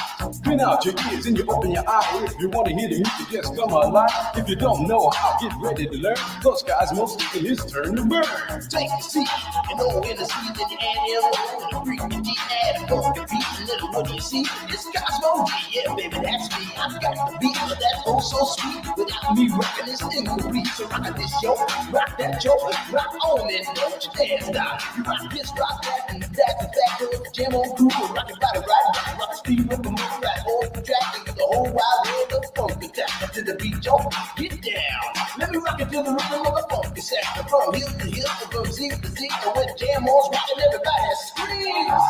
Clean out your ears and you open your eye. If you want to hear the music, just come alive. If you don't know how, get ready to learn. Those guys most in his turn to burn. take a seat, and over in the seat in the animal, and the freak and deep and the funk and beat, and little what do you see? It's Cosmo G, yeah baby, that's me. I've got the beat, but that's oh so sweet. Without me rocking this incomplete, so rock this yo, rock that yo, rock on and don't you dare stop. You rock this, rock that, and that goes the jam on crew, rock it body right, rock the speed with the moon, right, hold the track, and get the whole wide world of funk attack. To the beat, yo, get down. Let me rock it to the rhythm of the funky section, from hill to hill, from Z to Z, and when jam on's rocking, everybody screams.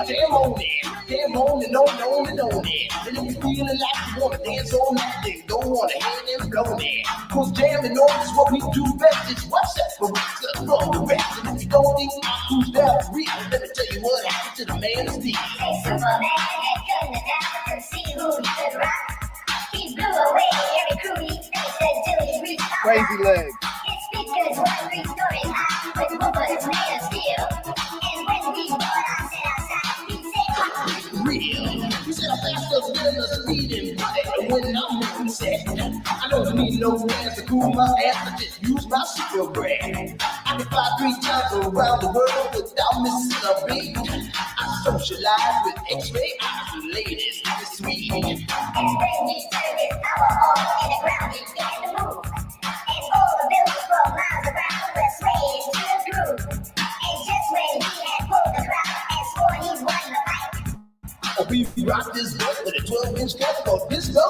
Jam on it, jam on and on and on it. And if you feeling like you wanna dance all night, then go on ahead and blow it. Cause jamming on is what we do best. It's what separates us from the rest. And if you don't think who's down for real, let me tell you what happened to the man of steel. Hey, Superman had gunned it down to see who he could rock. He blew away every crew he faced until he reached the Crazy legs. His speakers were 3 stories high with wood made of steel. And when we brought our set outside, he said, Real. You said I'm faster than a speeding bullet. And when I'm moving set, I don't need no hands to cool my ass. I just use my super brand. I can fly 3 times around the world without missing a beat. I socialize with X-ray eyes and ladies. It's sweet. and when he turned his power on and the ground began to move. And all the buildings for miles around were swaying to the groove. And just when he had pulled the crowd and swore he won the fight, We rock this boat with a 12-inch cut for disco.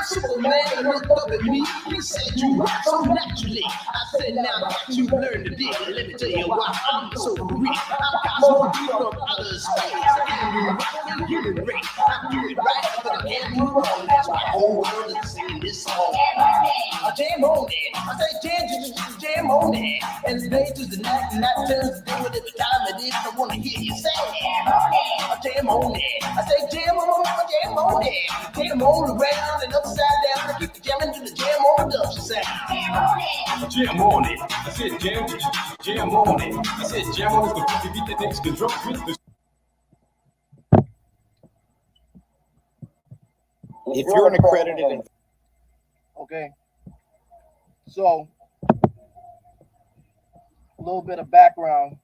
Superman looked up at me. He said, you rock so naturally. I said, now that you learned the deal, let me tell you why I'm so real. I'm Cosmo D from outer space. And we rock and get it right. I do it right, but I can't do wrong. That's why the whole world is singing this song. I jam on it. I say jam on it. And the day to the night, and night turns to day. Whatever time it is, I want to hear you say I jam on it. I say jam on it. Jam all around and upside down. I keep jamming to the jam on production sound. Jam on it. I said jam on it. I said jam on is the funky beat that takes control with the If you're an accredited Okay, so a little bit of background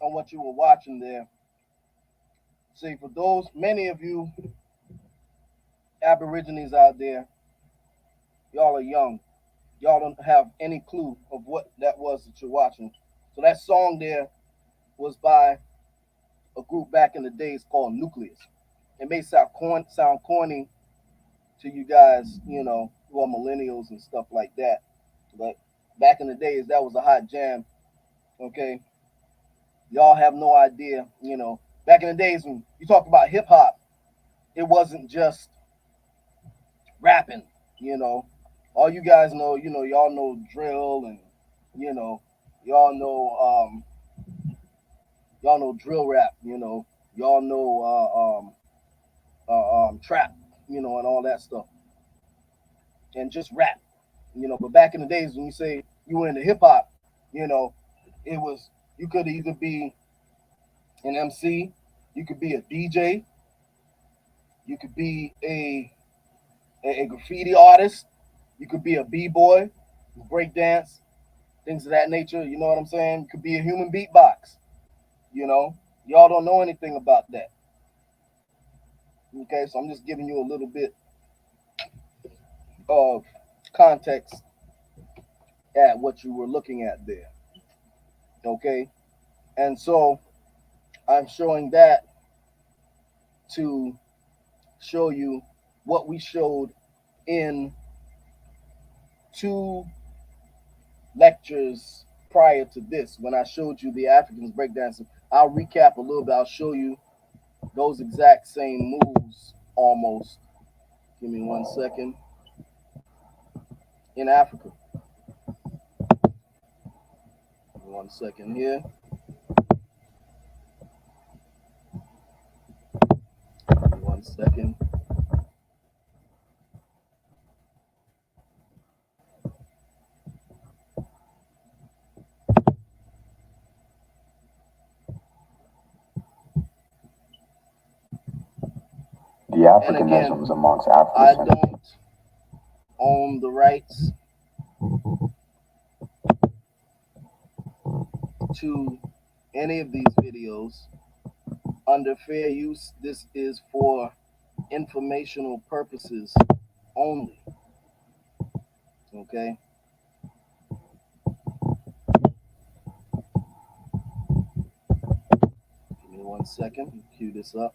on what you were watching there. See, for those, many of you Aborigines out there, y'all are young. Y'all don't have any clue of what that was that you're watching. So that song there was by a group back in the days called Nucleus. It may sound corny to you guys, you know, who are millennials and stuff like that. But back in the days, that was a hot jam. Okay, y'all have no idea, you know. Back in the days when you talk about hip hop, it wasn't just rapping, you know. All you guys know, you know, y'all know drill and you know, y'all know y'all know drill rap, you know, y'all know trap, you know, and all that stuff, and just rap, you know. But back in the days when you say you were into hip hop, you know, it was you could either be an MC, you could be a DJ, you could be a graffiti artist, you could be a b-boy, break dance, things of that nature. You know what I'm saying? You could be a human beatbox. You know, y'all don't know anything about that. Okay, so I'm just giving you a little bit of context at what you were looking at there. Okay, and so I'm showing that to show you what we showed in 2 lectures prior to this when I showed you the Africans breakdancing. I'll recap a little bit. I'll show you those exact same moves almost. Give me 1 second. In Africa. 1 second here. 1 second. The Africanisms amongst African. I don't own the rights to any of these videos. Under fair use, this is for informational purposes only. Okay? Give me 1 second. Cue this up.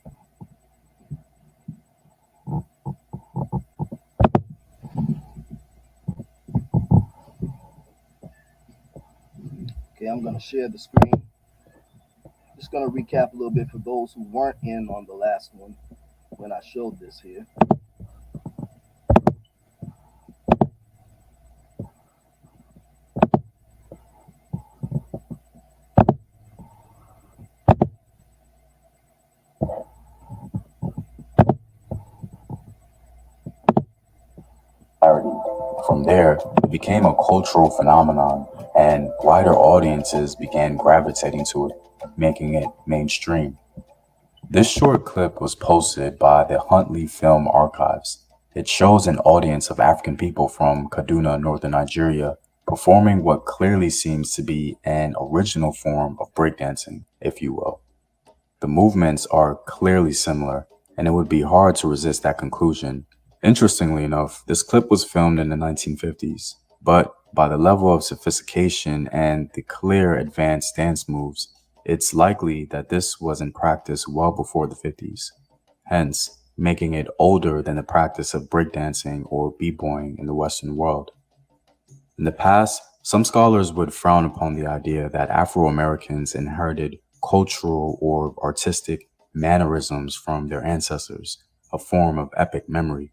Okay, I'm going to share the screen. Just going to recap a little bit for those who weren't in on the last one when I showed this here. From there, it became a cultural phenomenon, and wider audiences began gravitating to it, making it mainstream. This short clip was posted by the Huntley Film Archives. It shows an audience of African people from Kaduna, northern Nigeria, performing what clearly seems to be an original form of breakdancing, if you will. The movements are clearly similar, and it would be hard to resist that conclusion. Interestingly enough, this clip was filmed in the 1950s, but by the level of sophistication and the clear advanced dance moves, it's likely that this was in practice well before the 50s, hence making it older than the practice of breakdancing or b-boying in the Western world. In the past, some scholars would frown upon the idea that Afro-Americans inherited cultural or artistic mannerisms from their ancestors, a form of epic memory.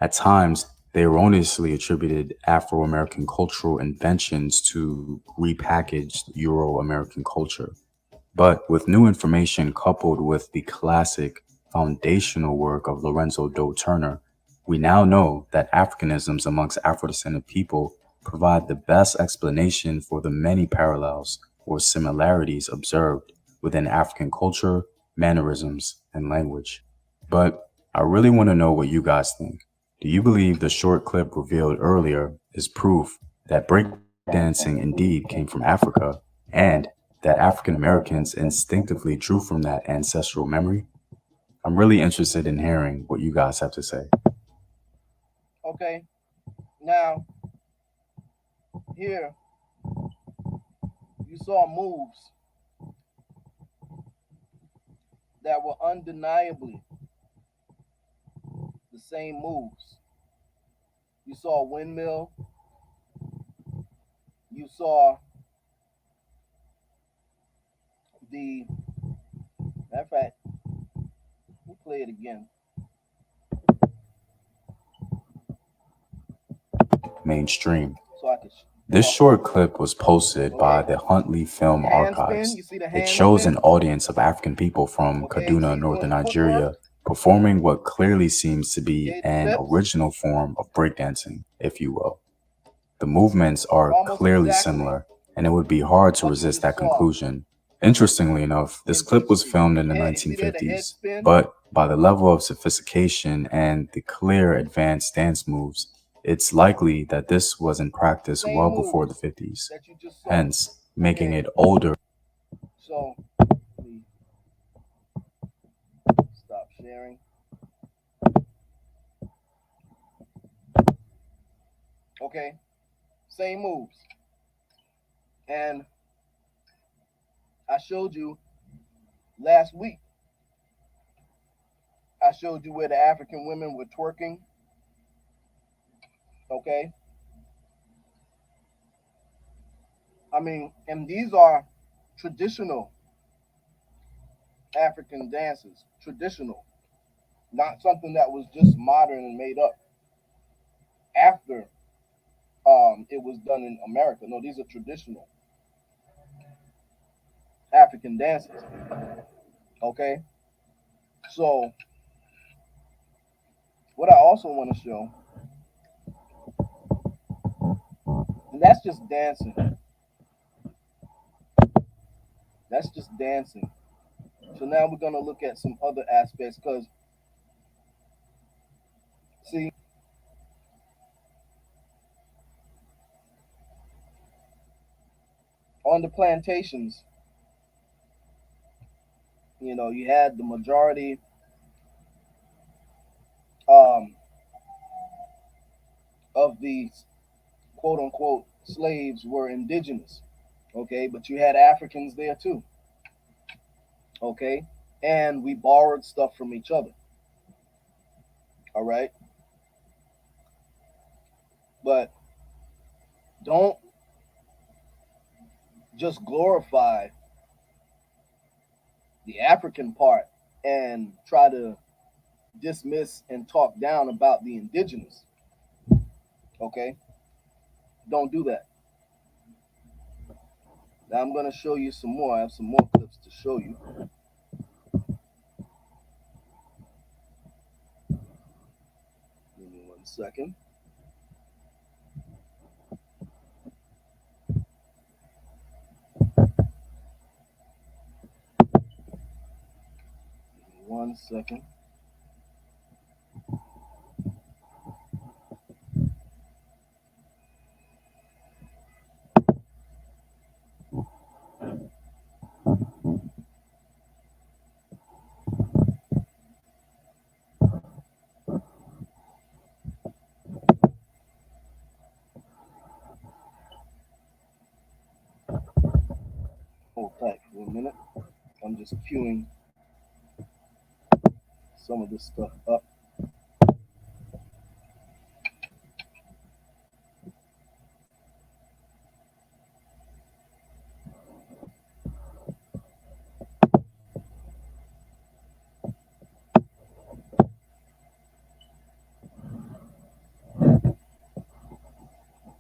At times, they erroneously attributed Afro-American cultural inventions to repackaged Euro-American culture. But with new information coupled with the classic foundational work of Lorenzo Doe Turner, we now know that Africanisms amongst Afro-descendant people provide the best explanation for the many parallels or similarities observed within African culture, mannerisms, and language. But I really want to know what you guys think. Do you believe the short clip revealed earlier is proof that breakdancing indeed came from Africa and that African Americans instinctively drew from that ancestral memory? I'm really interested in hearing what you guys have to say. Okay, now here you saw moves that were undeniably the same moves. You saw windmill, you saw the, matter of fact, we'll play it again. Mainstream. So I could. This short clip was posted by Okay. the Huntley Film Handspin, Archives. you see the It shows an handspin? audience of African people from Okay, see Kaduna, doing northern the footwork? Nigeria, performing what clearly seems to be Okay, the an steps. original form of breakdancing, if you will. The movements are Almost clearly exactly similar, and it would be hard to what you resist just that saw conclusion. Interestingly enough, this in clip was history. filmed in the Head, see there, the head 1950s, spin? but by the level of sophistication and the clear advanced dance moves, it's likely that this was in practice Same well before the moves 50s, that you just saw. hence making Okay. it older. So, let me stop sharing. Okay, same moves. And I showed you last week, I showed you where the African women were twerking. Okay. I mean, and these are traditional African dances, traditional, not something that was just modern and made up after it was done in America. No, these are traditional African dances. Okay, so what I also want to show, and that's just dancing. That's just dancing. So now we're gonna look at some other aspects because see, on the plantations, you had the majority um, of the quote unquote slaves were indigenous. Okay, but you had Africans there too. Okay, and we borrowed stuff from each other. All right, but don't just glorify the African part and try to dismiss and talk down about the indigenous. Okay, don't do that. Now I'm going to show you some more. I have some more clips to show you. Give me 1 second. Give me 1 second. Hold tight for a minute. I'm just queuing some of this stuff up.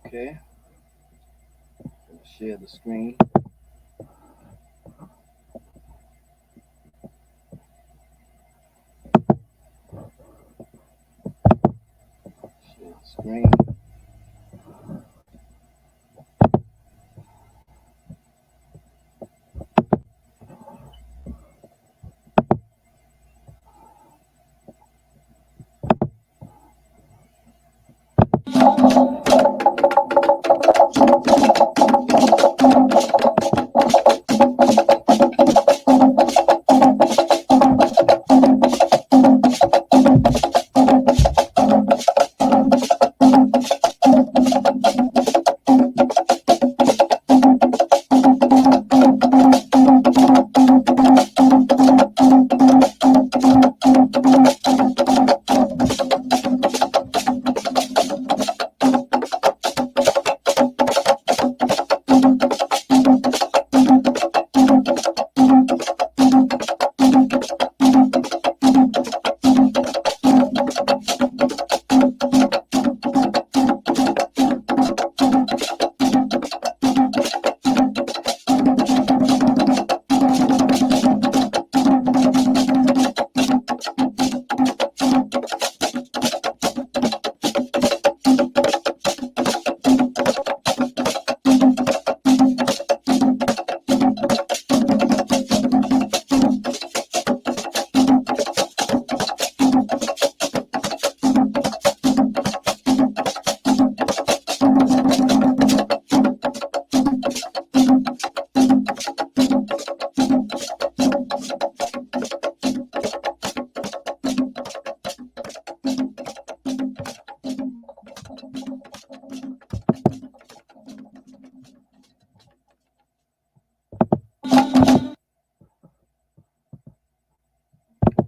Okay, I'm gonna share the screen. Share the screen.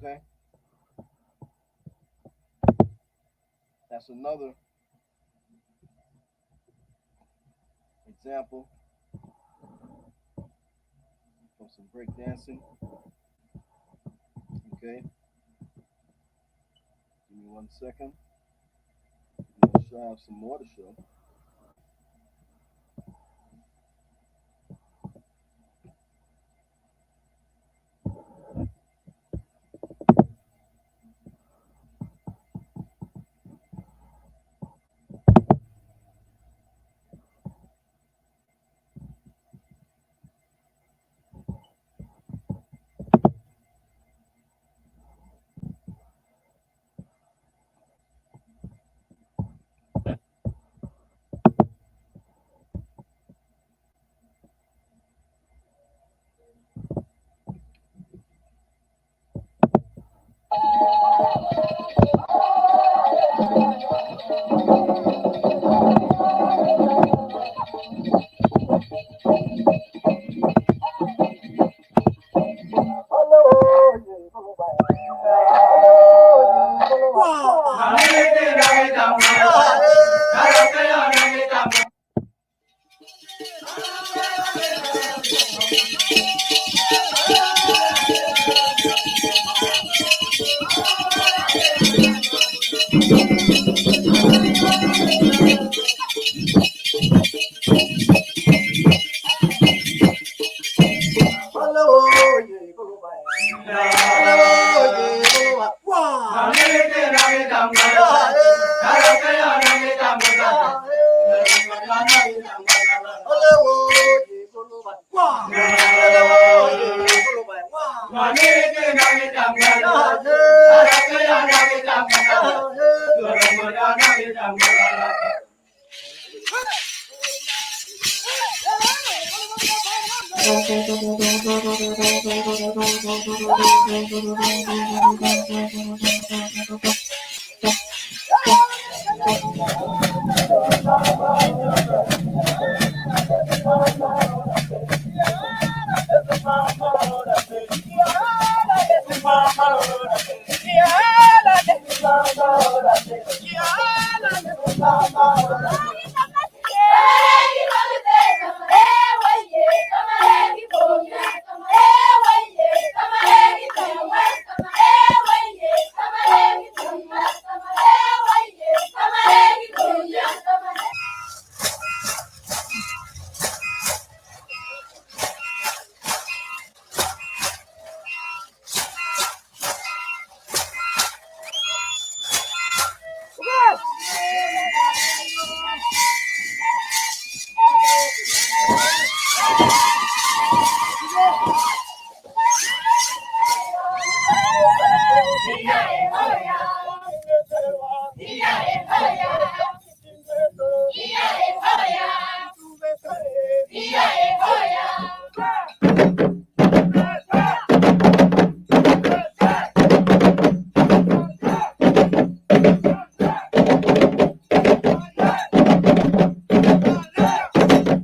Okay, that's another example of some break dancing. Okay, give me 1 second. I'm sure I have some more to show.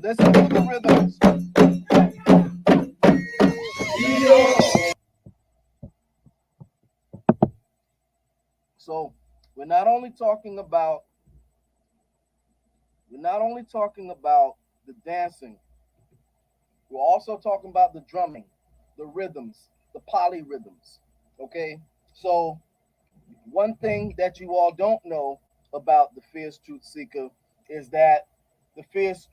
Listen to the rhythms. So we're not only talking about the dancing. We're also talking about the drumming, the rhythms, the polyrhythms. Okay, so one thing that you all don't know about the Fierce Truth Seeker is that the Fierce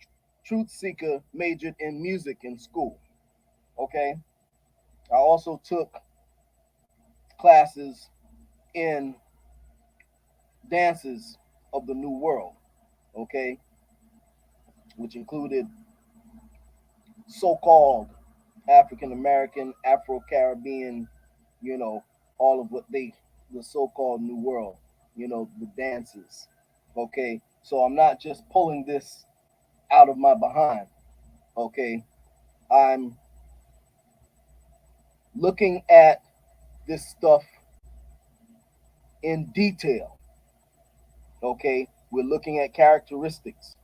Truth Seeker majored in music in school. Okay, I also took classes in dances of the New World. Okay, which included so-called African American, Afro Caribbean, you know, all of what the so-called New World, the dances. Okay, so I'm not just pulling this out of my behind. Okay, I'm looking at this stuff in detail. Okay, we're looking at characteristics.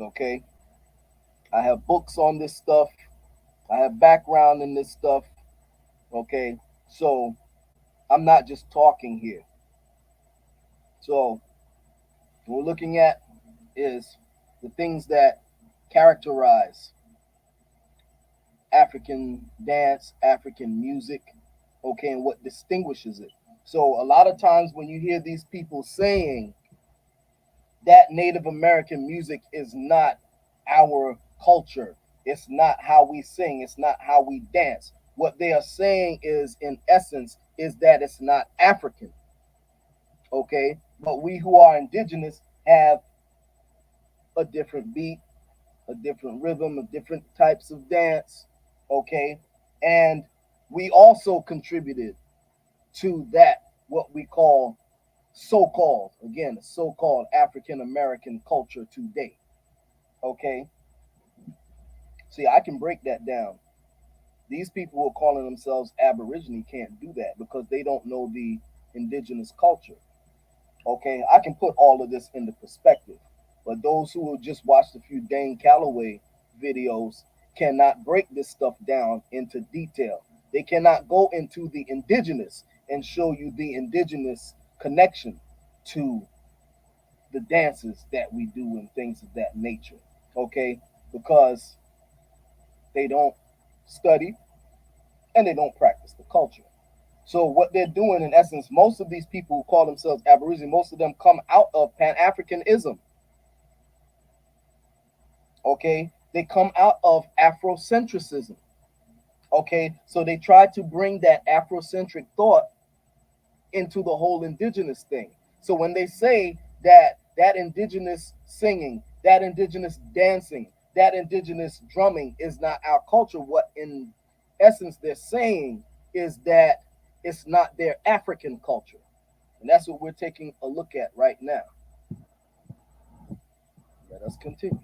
Okay, I have books on this stuff. I have background in this stuff. Okay, so I'm not just talking here. So what we're looking at is the things that characterize African dance, African music, okay, and what distinguishes it. So a lot of times when you hear these people saying that Native American music is not our culture, it's not how we sing, it's not how we dance. What they are saying is, in essence, is that it's not African, okay? But we who are indigenous have a different beat, a different rhythm, a different types of dance, okay? And we also contributed to that, what we call so-called, again, so-called African American culture today, okay? See, I can break that down. These people who are calling themselves Aborigine can't do that because they don't know the indigenous culture, okay? I can put all of this into perspective, but those who have just watched a few Dane Calloway videos cannot break this stuff down into detail. They cannot go into the indigenous and show you the indigenous connection to the dances that we do and things of that nature, okay? Because they don't study and they don't practice the culture. So what they're doing, in essence, most of these people who call themselves Aborigine, most of them come out of Pan-Africanism, okay? They come out of Afrocentrism, okay? So they try to bring that Afrocentric thought into the whole indigenous thing. So when they say that indigenous singing, that indigenous dancing, that indigenous drumming is not our culture, what in essence they're saying is that it's not their African culture. And that's what we're taking a look at right now. Let us continue.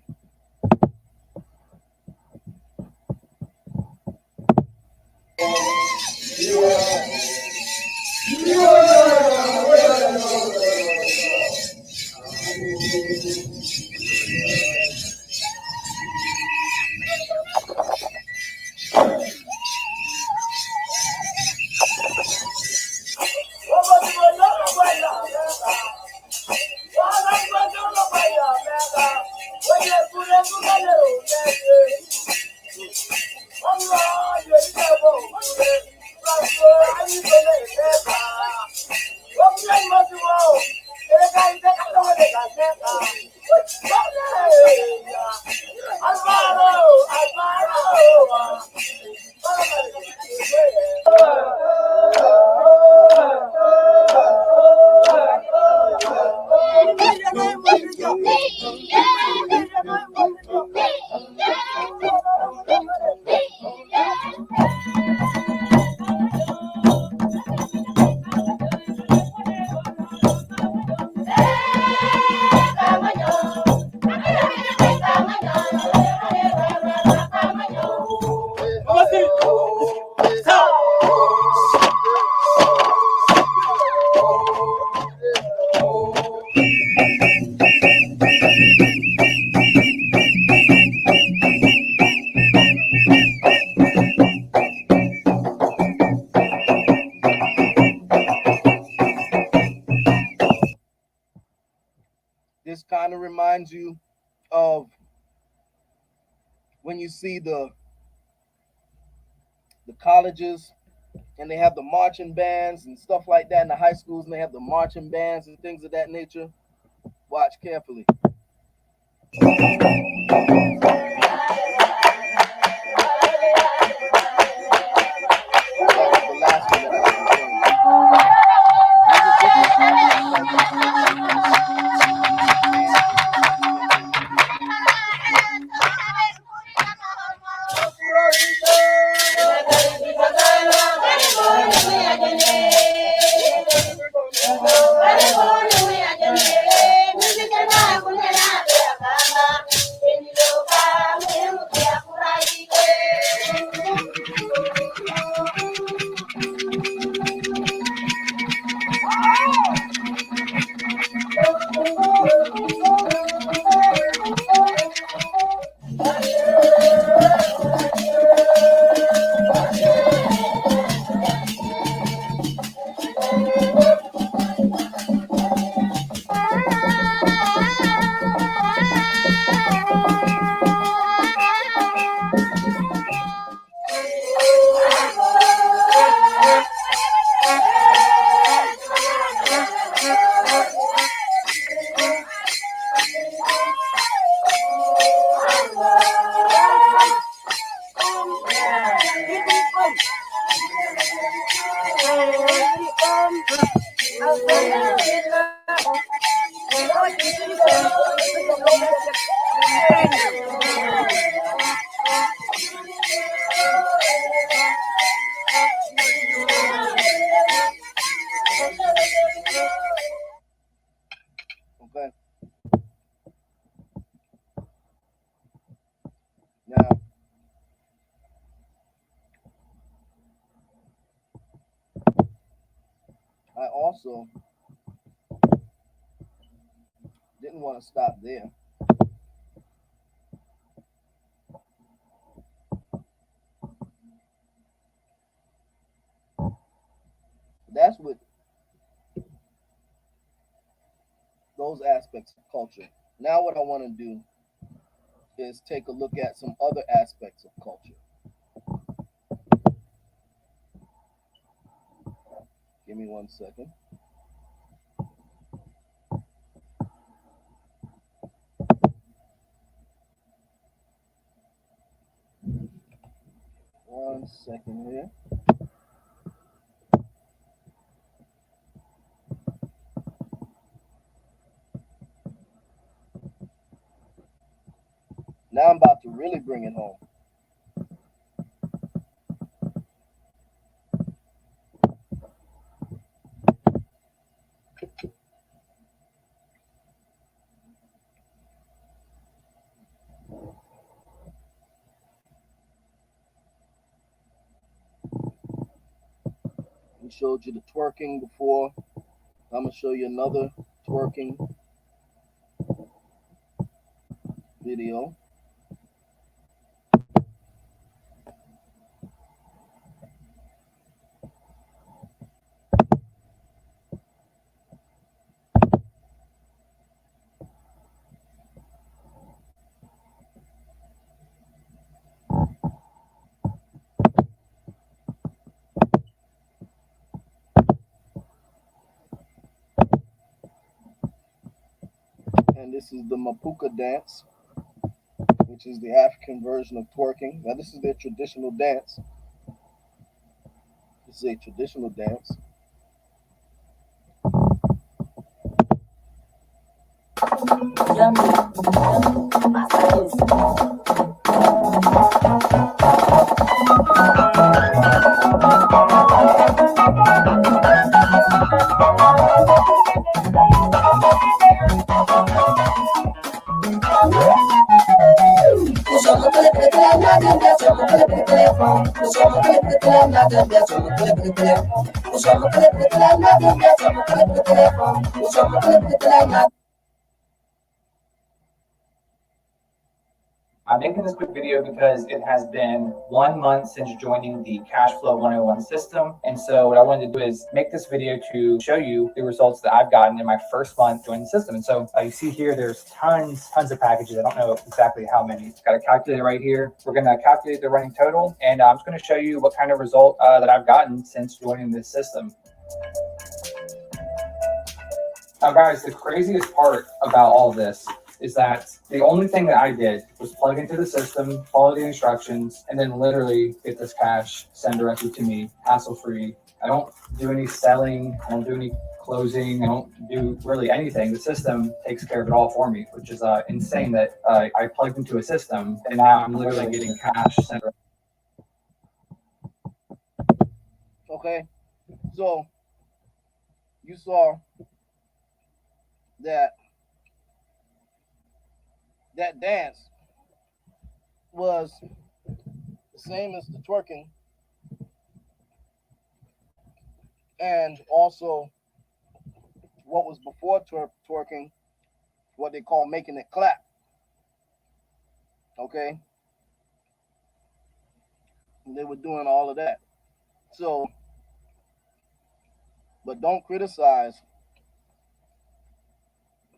This kind of reminds you of when you see the colleges and they have the marching bands and stuff like that in the high schools, and they have the marching bands and things of that nature. Watch carefully. Okay. Now, I also didn't want to stop there. That's what those aspects of culture. Now, what I want to do is take a look at some other aspects of culture. Give me 1 second. One second here. Now I'm about to really bring it home. We showed you the twerking before. I'm gonna show you another twerking video. And this is the Mapuka dance, which is the African version of twerking. Now, this is their traditional dance. This is a traditional dance. I'm making this quick video because it has been 1 month since joining the Cashflow 101 system. And so what I wanted to do is make this video to show you the results that I've gotten in my first month joining the system. And so you see here, there's tons of packages. I don't know exactly how many. It's got a calculator right here. We're going to calculate the running total. And I'm just going to show you what kind of result that I've gotten since joining this system. Now, guys, the craziest part about all of this is that the only thing that I did was plug into the system, follow the instructions, and then literally get this cash sent directly to me, hassle-free. I don't do any selling. I don't do any closing. I don't do really anything. The system takes care of it all for me, which is insane that I plugged into a system and now I'm literally getting cash sent. Okay, so you saw that dance was the same as the twerking, and also what was before twerking, what they call making it clap. Okay, and they were doing all of that. So, but don't criticize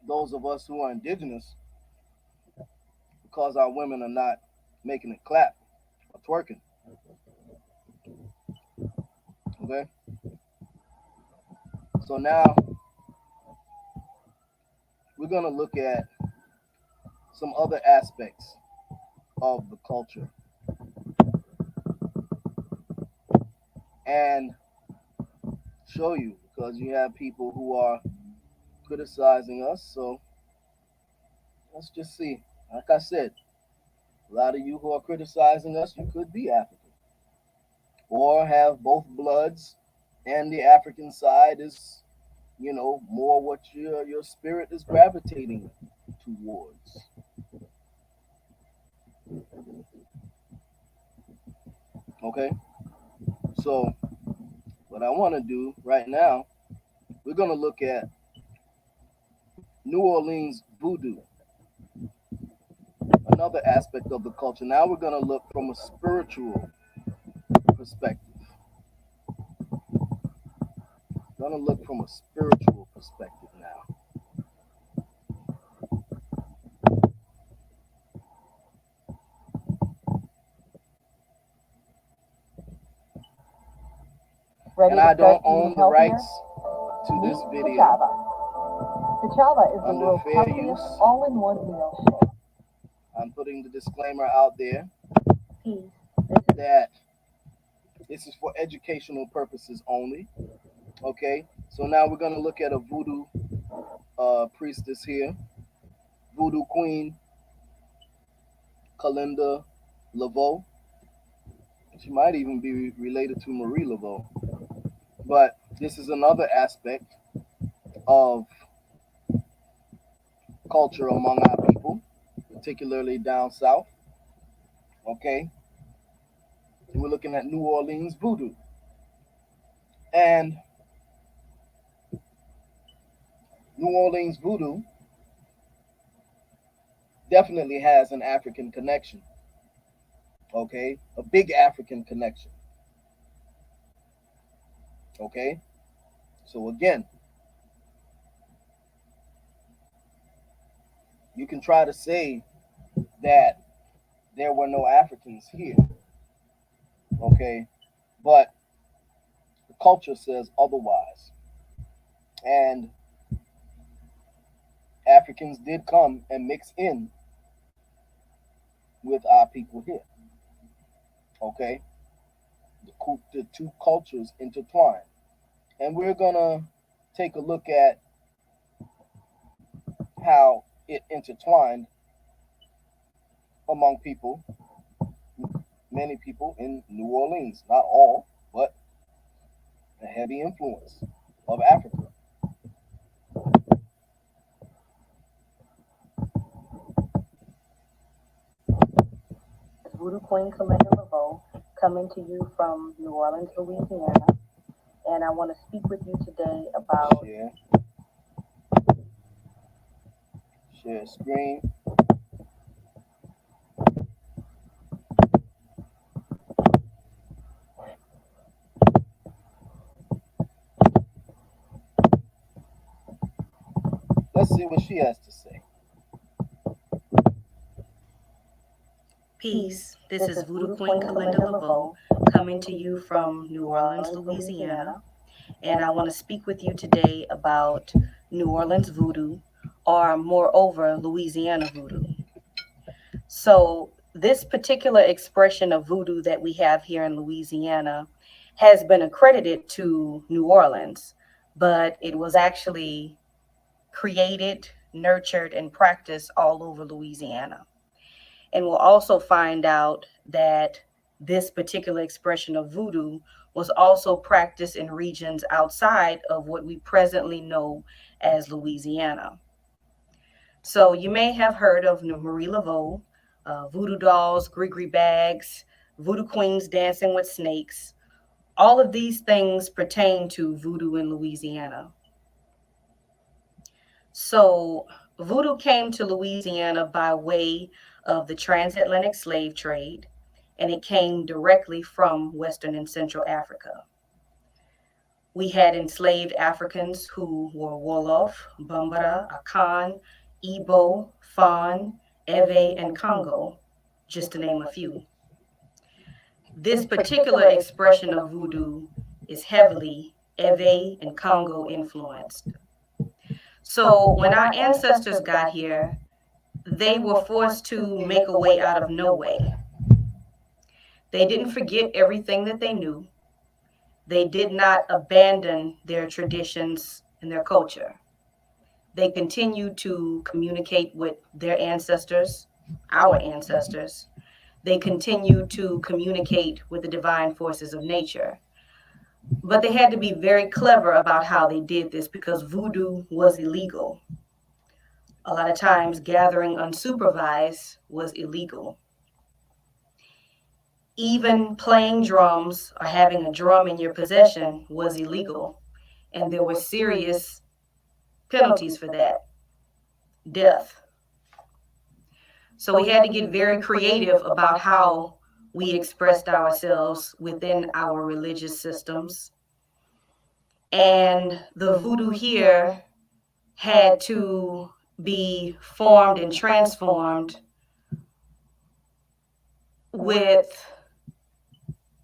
those of us who are indigenous because our women are not making it clap or twerking. Okay? So now we're going to look at some other aspects of the culture and show you because you have people who are criticizing us. So let's just see. Like I said, a lot of you who are criticizing us, you could be African or have both bloods, and the African side is, more what your spirit is gravitating towards. Okay, so what I want to do right now, we're gonna look at New Orleans voodoo, another aspect of the culture. Now we're gonna look from a spiritual perspective. Gonna look from a spiritual perspective now. Ready And I to don't start own eating the healthier? rights to this Meet video Kachava. Kachava is the under world's fair healthiest use. all-in-one meal shake. I'm putting the disclaimer out there Peace. that this is for educational purposes only. Okay, so now we're gonna look at a voodoo priestess here, voodoo queen Kalinda Laveau. She might even be related to Marie Laveau. But this is another aspect of culture among our people, particularly down south. Okay, we're looking at New Orleans voodoo. And New Orleans voodoo definitely has an African connection. Okay, a big African connection. Okay, so again, you can try to say that there were no Africans here. Okay, but the culture says otherwise. And Africans did come and mix in with our people here. Okay, the two cultures intertwine. And we're going to take a look at how it intertwined among people, many people in New Orleans. Not all, but a heavy influence of Africa. Voodoo Queen Kalinda Laveau, coming to you from New Orleans, Louisiana. And I want to speak with you today about Share screen. Let's see what she has to say. Peace. This is Voodoo Queen Kalinda Laveau, coming to you from New Orleans, Louisiana. And I want to speak with you today about New Orleans voodoo, or moreover, Louisiana voodoo. So this particular expression of voodoo that we have here in Louisiana has been accredited to New Orleans, but it was actually created, nurtured, and practiced all over Louisiana. And we'll also find out that this particular expression of voodoo was also practiced in regions outside of what we presently know as Louisiana. So you may have heard of Marie Laveau, voodoo dolls, gree bags, voodoo queens dancing with snakes. All of these things pertain to voodoo in Louisiana. So voodoo came to Louisiana by way of the transatlantic slave trade, and it came directly from Western and Central Africa. We had enslaved Africans who were Wolof, Bambara, Akan, Igbo, Fon, Ewe, and Congo, just to name a few. This particular expression of voodoo is heavily Ewe and Congo influenced. So when our ancestors got here, they were forced to make a way out of no way. They didn't forget everything that they knew. They did not abandon their traditions and their culture. They continued to communicate with their ancestors, our ancestors. They continued to communicate with the divine forces of nature. But they had to be very clever about how they did this because voodoo was illegal. A lot of times, gathering unsupervised was illegal. Even playing drums or having a drum in your possession was illegal. And there were serious penalties for that, death. So we had to get very creative about how we expressed ourselves within our religious systems. And the voodoo here had to be formed and transformed with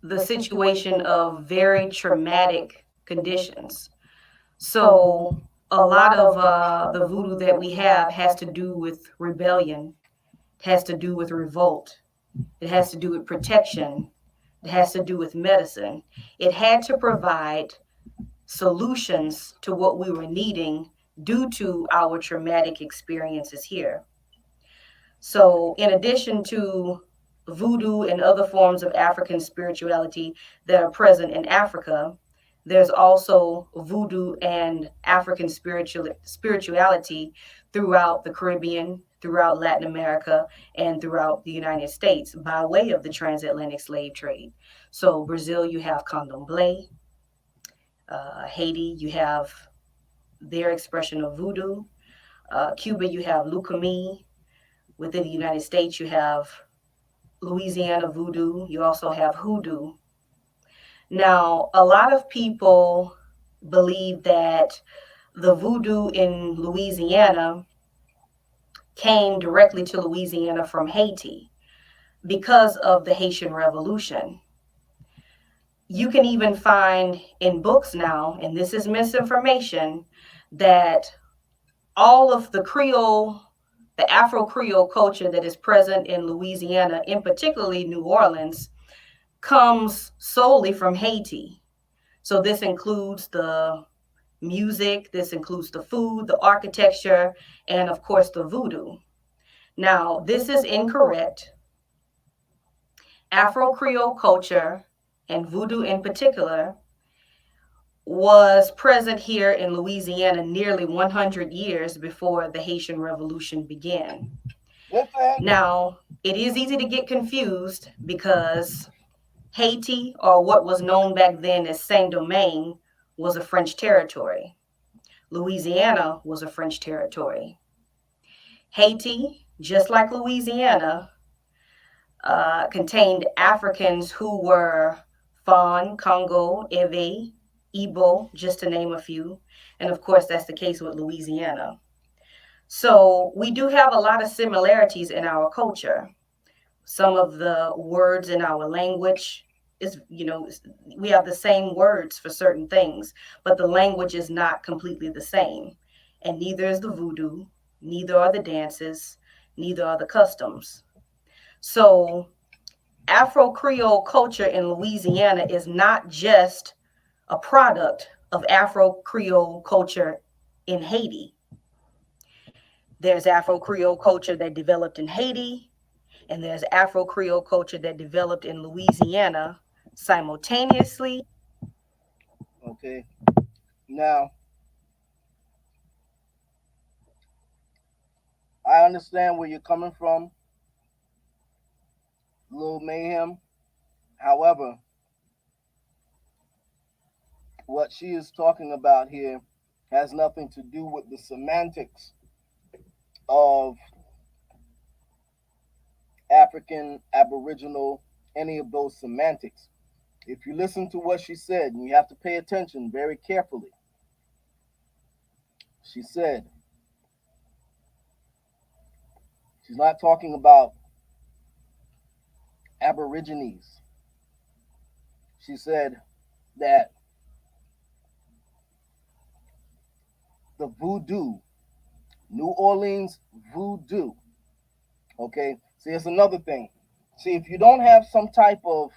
the situation of very traumatic conditions. So a lot of the voodoo that we have has to do with rebellion, has to do with revolt, it has to do with protection, it has to do with medicine. It had to provide solutions to what we were needing due to our traumatic experiences here. So, in addition to voodoo and other forms of African spirituality that are present in Africa, there's also voodoo and African spirituality throughout the Caribbean, throughout Latin America, and throughout the United States by way of the transatlantic slave trade. So, Brazil, you have candomblé. Haiti, you have their expression of voodoo. Cuba, you have lukumi. Within the United States, you have Louisiana voodoo. You also have hoodoo. Now, a lot of people believe that the voodoo in Louisiana came directly to Louisiana from Haiti because of the Haitian Revolution. You can even find in books now, and this is misinformation, that all of the Creole, the Afro Creole culture that is present in Louisiana, in particularly New Orleans, comes solely from Haiti. So this includes the music, this includes the food, the architecture, and of course the voodoo. Now, this is incorrect. Afro Creole culture, and voodoo in particular, was present here in Louisiana nearly 100 years before the Haitian Revolution began. Now, it is easy to get confused because Haiti, or what was known back then as Saint-Domingue, was a French territory. Louisiana was a French territory. Haiti, just like Louisiana, contained Africans who were Fon, Congo, Ewe, Igbo, just to name a few. And of course, that's the case with Louisiana. So we do have a lot of similarities in our culture. Some of the words in our language is, we have the same words for certain things, but the language is not completely the same. And neither is the voodoo, neither are the dances, neither are the customs. So Afro Creole culture in Louisiana is not just a product of Afro Creole culture in Haiti. There's Afro Creole culture that developed in Haiti, and there's Afro Creole culture that developed in Louisiana simultaneously. Okay. Now, I understand where you're coming from, Lil Mayhem. However, what she is talking about here has nothing to do with the semantics of African, Aboriginal, any of those semantics. If you listen to what she said, and you have to pay attention very carefully, she said she's not talking about Aborigines. She said that the voodoo, New Orleans voodoo, okay? See, it's another thing. See, if you don't have some type of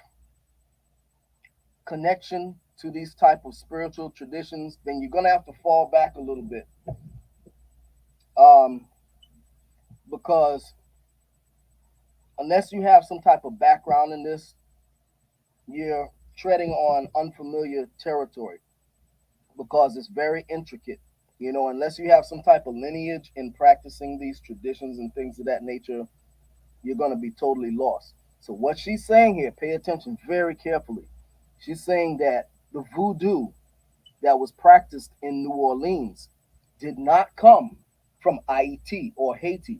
connection to these type of spiritual traditions, then you're gonna have to fall back a little bit, um, because unless you have some type of background in this, you're treading on unfamiliar territory because it's very intricate. You know, unless you have some type of lineage in practicing these traditions and things of that nature, you're going to be totally lost. So, what she's saying here, pay attention very carefully. She's saying that the voodoo that was practiced in New Orleans did not come from Haiti or Haiti.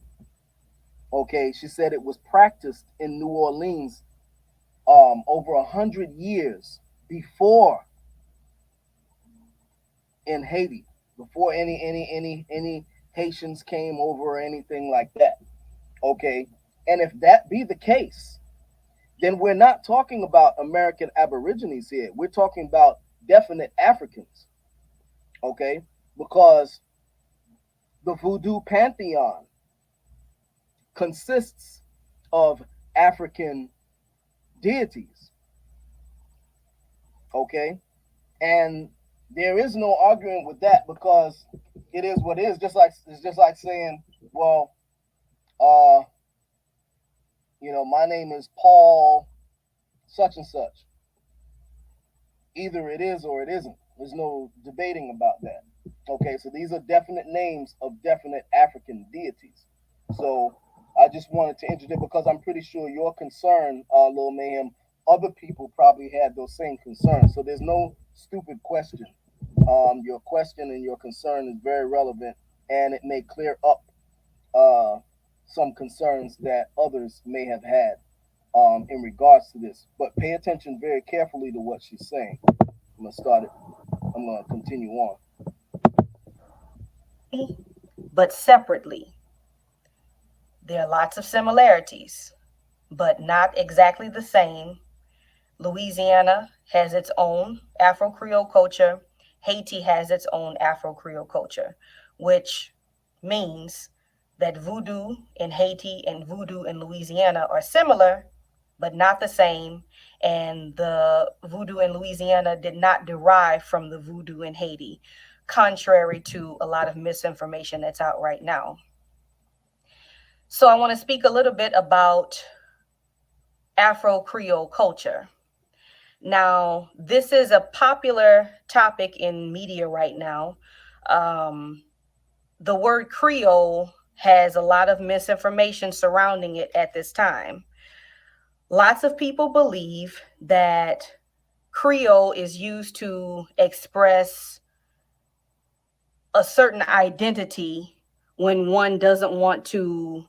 Okay, she said it was practiced in New Orleans over 100 years before in Haiti, before any Haitians came over or anything like that. Okay, and if that be the case, then we're not talking about American Aborigines here. We're talking about definite Africans. Okay, because the voodoo pantheon consists of African deities. Okay, and there is no arguing with that because it is what it is. Just like it's just like saying, well, uh, my name is Paul such and such. Either it is or it isn't. There's no debating about that. Okay, so these are definite names of definite African deities. So I just wanted to introduce because I'm pretty sure your concern, Lil Mayhem, other people probably had those same concerns. So there's no stupid question. Your question and your concern is very relevant, and it may clear up some concerns that others may have had in regards to this. But pay attention very carefully to what she's saying. I'm gonna start it. I'm gonna continue on. But separately. There are lots of similarities, but not exactly the same. Louisiana has its own Afro Creole culture. Haiti has its own Afro Creole culture, which means that voodoo in Haiti and voodoo in Louisiana are similar, but not the same. And the voodoo in Louisiana did not derive from the voodoo in Haiti, contrary to a lot of misinformation that's out right now. So I want to speak a little bit about Afro Creole culture. Now, this is a popular topic in media right now. The word Creole has a lot of misinformation surrounding it at this time. Lots of people believe that Creole is used to express a certain identity when one doesn't want to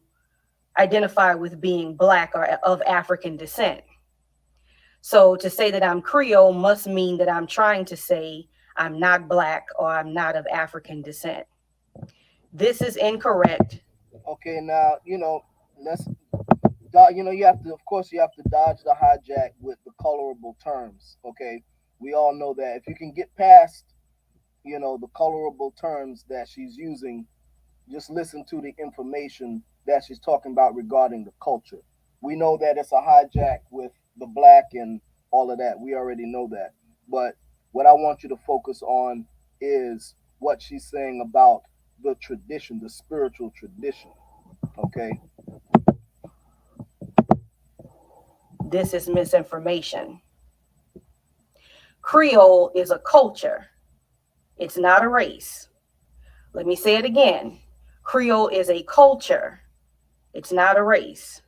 identify with being Black or of African descent. So to say that I'm Creole must mean that I'm trying to say I'm not Black or I'm not of African descent. This is incorrect. Okay, now let's. You have to, of course, you have to dodge the hijack with the colorable terms. Okay, we all know that if you can get past, the colorable terms that she's using, just listen to the information that she's talking about regarding the culture. We know that it's a hijack with the Black and all of that. We already know that. But what I want you to focus on is what she's saying about the tradition, the spiritual tradition. Okay. This is misinformation. Creole is a culture. It's not a race. Let me say it again. Creole is a culture. It's not a race.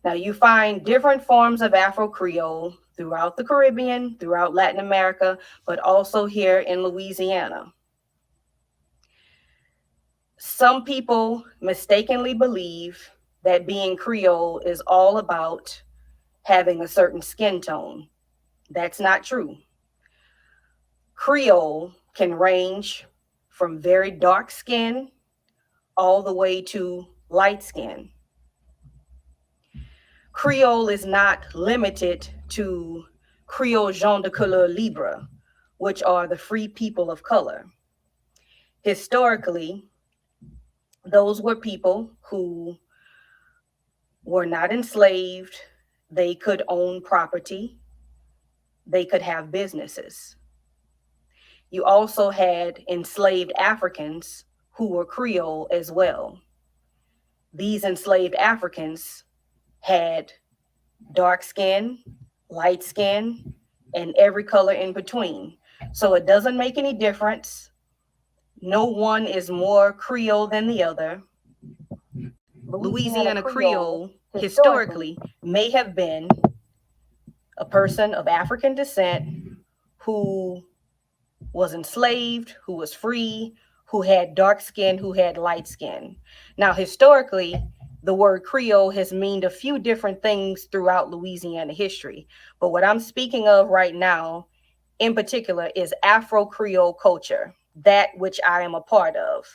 Now, you find different forms of Afro Creole throughout the Caribbean, throughout Latin America, but also here in Louisiana. Some people mistakenly believe that being Creole is all about having a certain skin tone. That's not true. Creole can range from very dark skin all the way to light skin. Creole is not limited to Creole gens de couleur libre, which are the free people of color. Historically, those were people who were not enslaved. They could own property. They could have businesses. you also had enslaved Africans who were Creole as well. These enslaved Africans had dark skin, light skin, and every color in between. So it doesn't make any difference. No one is more Creole than the other. Louisiana Creole historically may have been a person of African descent who was enslaved, who was free, who had dark skin, who had light skin. Now, historically, the word Creole has meant a few different things throughout Louisiana history. But what I'm speaking of right now, in particular, is Afro-Creole culture, that which I am a part of.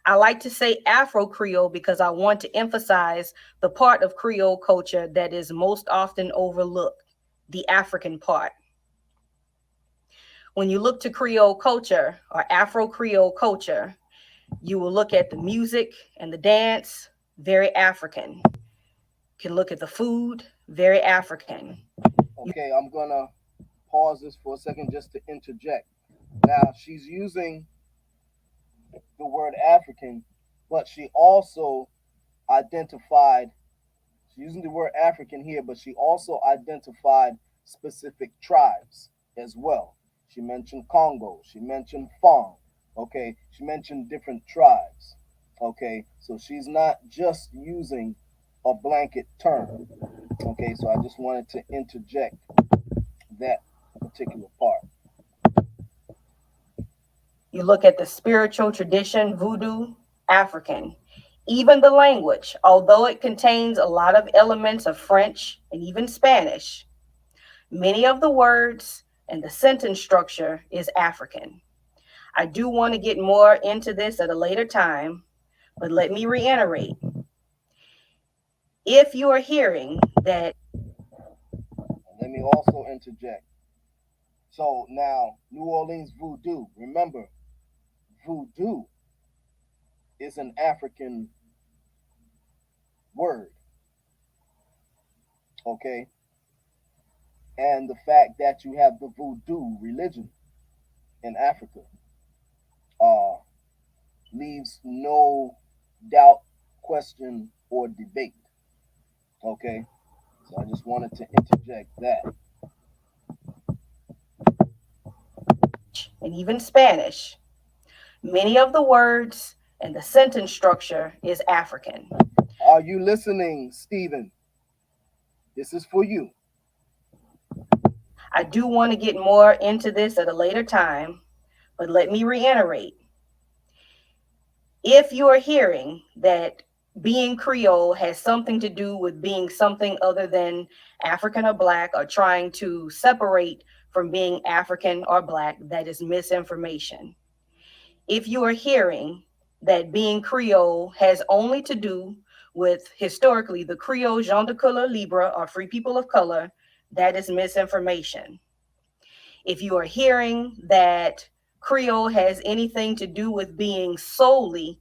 I like to say Afro-Creole because I want to emphasize the part of Creole culture that is most often overlooked, the African part. When you look to Creole culture or Afro-Creole culture, you will look at the music and the dance, very African. You can look at the food, very African. Okay, I'm gonna pause this for a second just to interject. Now, she's using the word African, but she also identified, she's using the word African here, but she also identified specific tribes as well. She mentioned Congo, she mentioned Fang, okay, she mentioned different tribes, okay, so she's not just using a blanket term, okay, so I just wanted to interject that particular part. You look at the spiritual tradition, voodoo, African. Even the language, although it contains a lot of elements of French and even Spanish, many of the words and the sentence structure is African. I do want to get more into this at a later time, but let me reiterate. If you are hearing that, Let me also interject. So now, New Orleans voodoo, remember, voodoo is an African word, okay? And the fact that you have the voodoo religion in Africa leaves no doubt, question, or debate, okay? So I just wanted to interject that. and even Spanish, many of the words and the sentence structure is African. Are you listening, Stephen? This is for you. I do want to get more into this at a later time, but let me reiterate. If you are hearing that being Creole has something to do with being something other than African or Black, or trying to separate from being African or Black, that is misinformation. If you are hearing that being Creole has only to do with historically the Creole gens de couleur libre, or free people of color, that is misinformation. If you are hearing that Creole has anything to do with being solely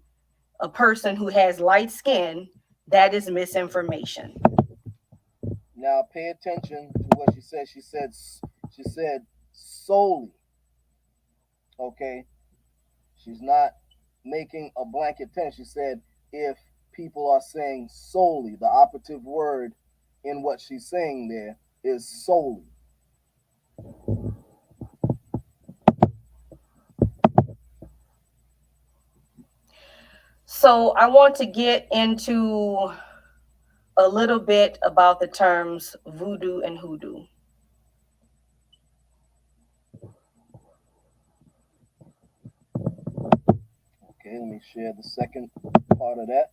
a person who has light skin, that is misinformation. Now pay attention to what she said. She said solely. Okay. She's not making a blanket term. She said if people are saying solely, the operative word in what she's saying there is solely. So I want to get into a little bit about the terms voodoo and hoodoo. Okay, let me share the second part of that.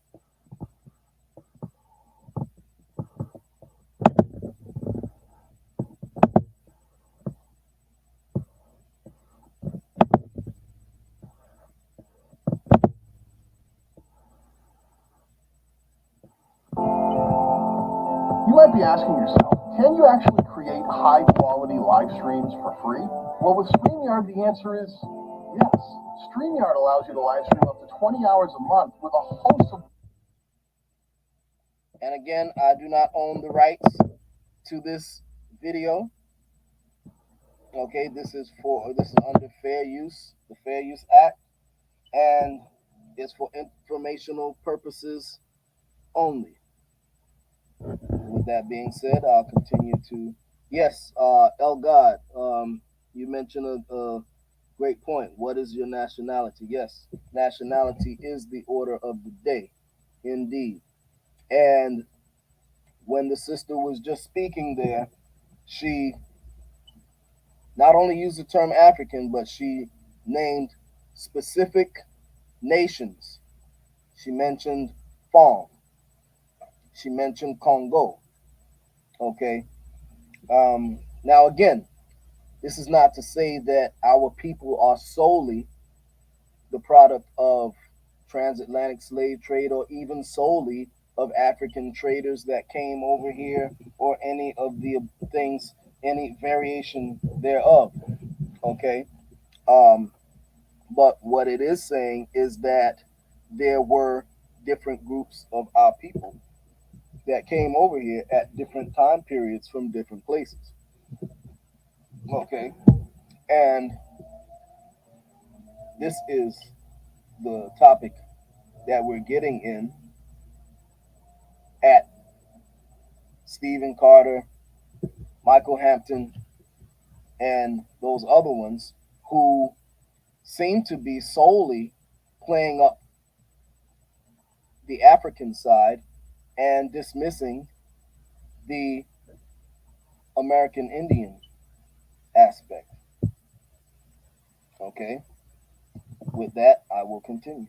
You might be asking yourself, can you actually create high quality live streams for free? Well, with StreamYard, the answer is yes. StreamYard allows you to live stream up to 20 hours a month with a host of... And again, I do not own the rights to this video. Okay, this is under fair use, the Fair Use Act, and it's for informational purposes only. With that being said, I'll continue to. Yes, El God, you mentioned a great point. What is your nationality? Yes, nationality is the order of the day, indeed. And when the sister was just speaking there, she not only used the term African, but she named specific nations. She mentioned Fong. She mentioned Congo. Okay. Now, again, this is not to say that our people are solely the product of transatlantic slave trade or even solely of African traders that came over here or any of the things, any variation thereof. Okay. Um, but what it is saying is that there were different groups of our people that came over here at different time periods from different places. Okay. And this is the topic that we're getting in at Stephen Carter, Michael Hampton, and those other ones who seem to be solely playing up the African side and dismissing the American Indian aspect. Okay, with that, I will continue.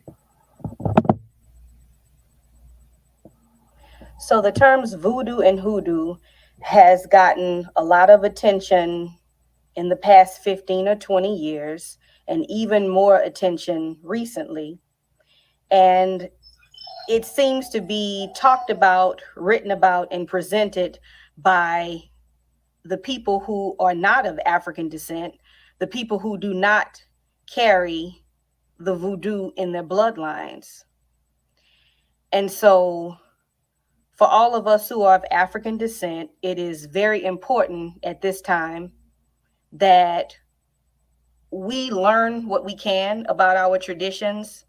So the terms voodoo and hoodoo has gotten a lot of attention in the past 15 or 20 years, and even more attention recently. And it seems to be talked about, written about, and presented by the people who are not of African descent, the people who do not carry the voodoo in their bloodlines. And so, for all of us who are of African descent, it is very important at this time that we learn what we can about our traditions,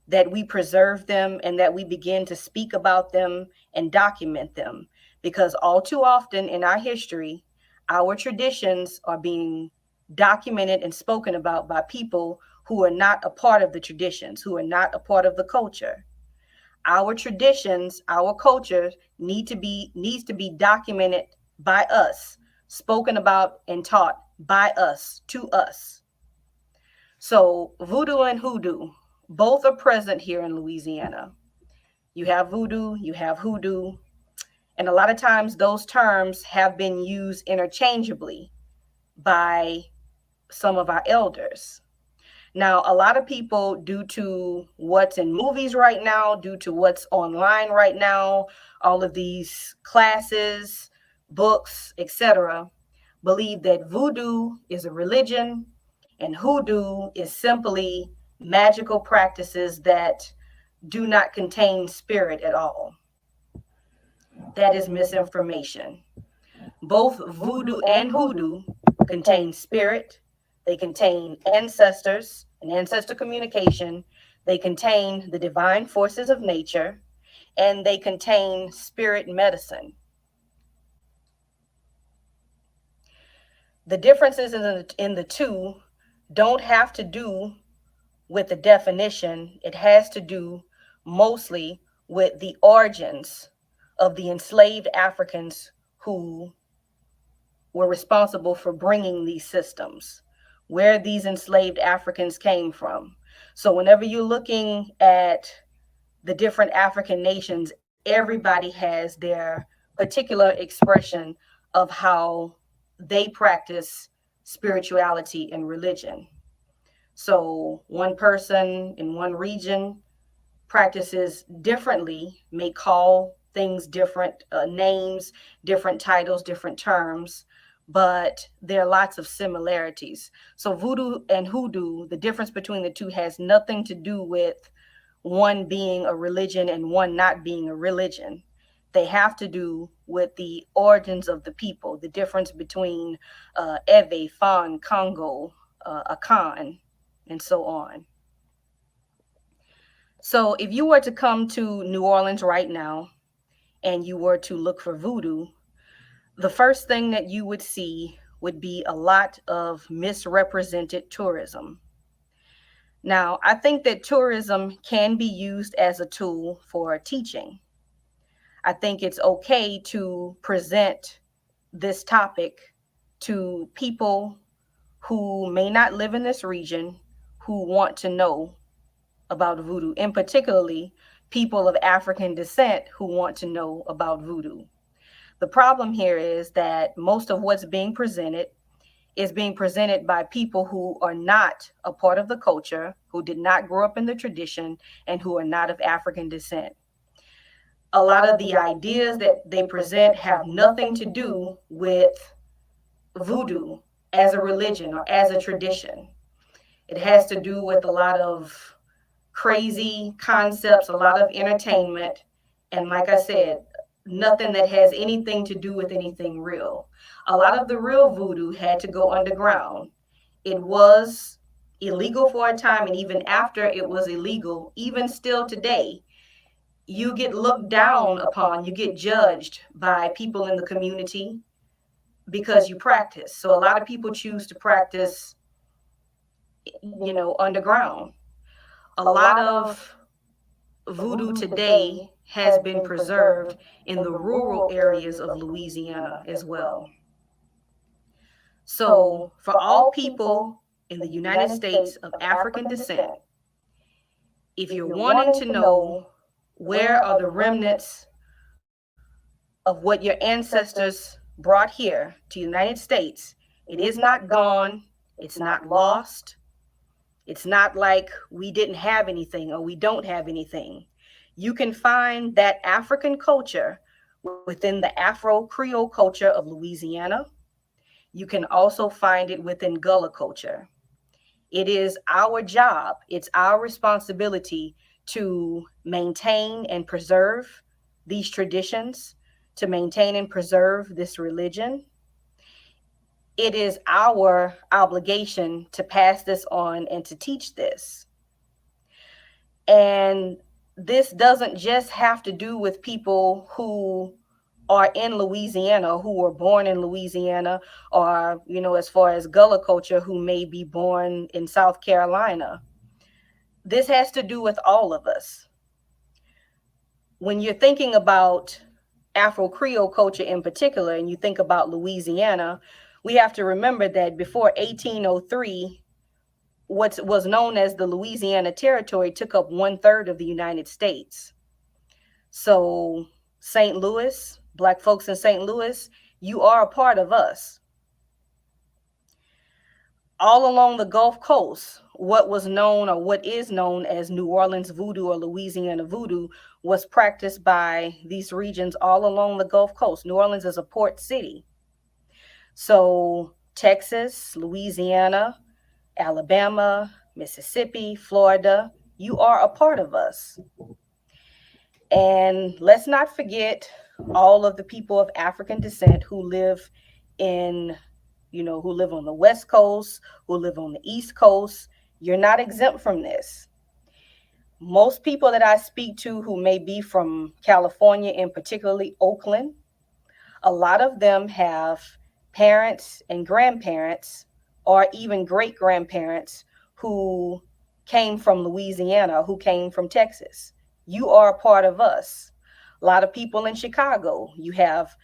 that we preserve them, and that we begin to speak about them and document them. Because all too often in our history, our traditions are being documented and spoken about by people who are not a part of the traditions, who are not a part of the culture. Our traditions, our culture needs to be documented by us, spoken about and taught by us to us. So voodoo and hoodoo, both are present here in Louisiana. You have voodoo, you have hoodoo, and a lot of times those terms have been used interchangeably by some of our elders. Now, a lot of people, due to what's in movies right now, due to what's online right now, all of these classes, books, etc., believe that voodoo is a religion and hoodoo is simply magical practices that do not contain spirit at all. That is misinformation. Both voodoo and hoodoo contain spirit, they contain ancestors and ancestor communication, they contain the divine forces of nature, and they contain spirit medicine. The differences in the two don't have to do with the definition, it has to do mostly with the origins of the enslaved Africans who were responsible for bringing these systems, where these enslaved Africans came from. So whenever you're looking at the different African nations, everybody has their particular expression of how they practice spirituality and religion. So one person in one region practices differently, may call things different names, different titles, different terms, but there are lots of similarities. So voodoo and hoodoo, the difference between the two has nothing to do with one being a religion and one not being a religion. they have to do with the origins of the people, the difference between Ewe, Fan, Congo, Akan, and so on. So if you were to come to New Orleans right now and you were to look for voodoo, the first thing that you would see would be a lot of misrepresented tourism. Now, I think that tourism can be used as a tool for teaching. I think it's okay to present this topic to people who may not live in this region, who want to know about voodoo, and particularly people of African descent who want to know about voodoo. The problem here is that most of what's being presented is being presented by people who are not a part of the culture, who did not grow up in the tradition, and who are not of African descent. A lot of the ideas that they present have nothing to do with voodoo as a religion or as a tradition. It has to do with a lot of crazy concepts, a lot of entertainment, and like I said, nothing that has anything to do with anything real. A lot of the real voodoo had to go underground. It was illegal for a time, and even after it was illegal, even still today, you get looked down upon, you get judged by people in the community because you practice. So a lot of people choose to practice, underground. A lot of voodoo today has been preserved in the rural areas of Louisiana as well. So for all people in the United States of African descent, if you're wanting to know where are the remnants of what your ancestors brought here to the United States, it is not gone, it's not lost, it's not like we didn't have anything or we don't have anything. You can find that African culture within the Afro-Creole culture of Louisiana. You can also find it within Gullah culture. It is our job, it's our responsibility to maintain and preserve these traditions, to maintain and preserve this religion. It is our obligation to pass this on and to teach this. And this doesn't just have to do with people who are in Louisiana, who were born in Louisiana, or, as far as Gullah culture, who may be born in South Carolina. This has to do with all of us. When you're thinking about Afro-Creole culture in particular, and you think about Louisiana, we have to remember that before 1803, what was known as the Louisiana Territory took up 1/3 of the United States. So St. Louis, Black folks in St. Louis, you are a part of us. All along the Gulf Coast, what was known or what is known as New Orleans voodoo or Louisiana voodoo was practiced by these regions all along the Gulf Coast. New Orleans is a port city. So Texas, Louisiana, Alabama, Mississippi, Florida, you are a part of us. And let's not forget all of the people of African descent who live who live on the West Coast, who live on the East Coast. You're not exempt from this. Most people that I speak to who may be from California, and particularly Oakland, a lot of them have parents and grandparents or even great-grandparents who came from Louisiana, who came from Texas. You are a part of us. A lot of people in Chicago, you have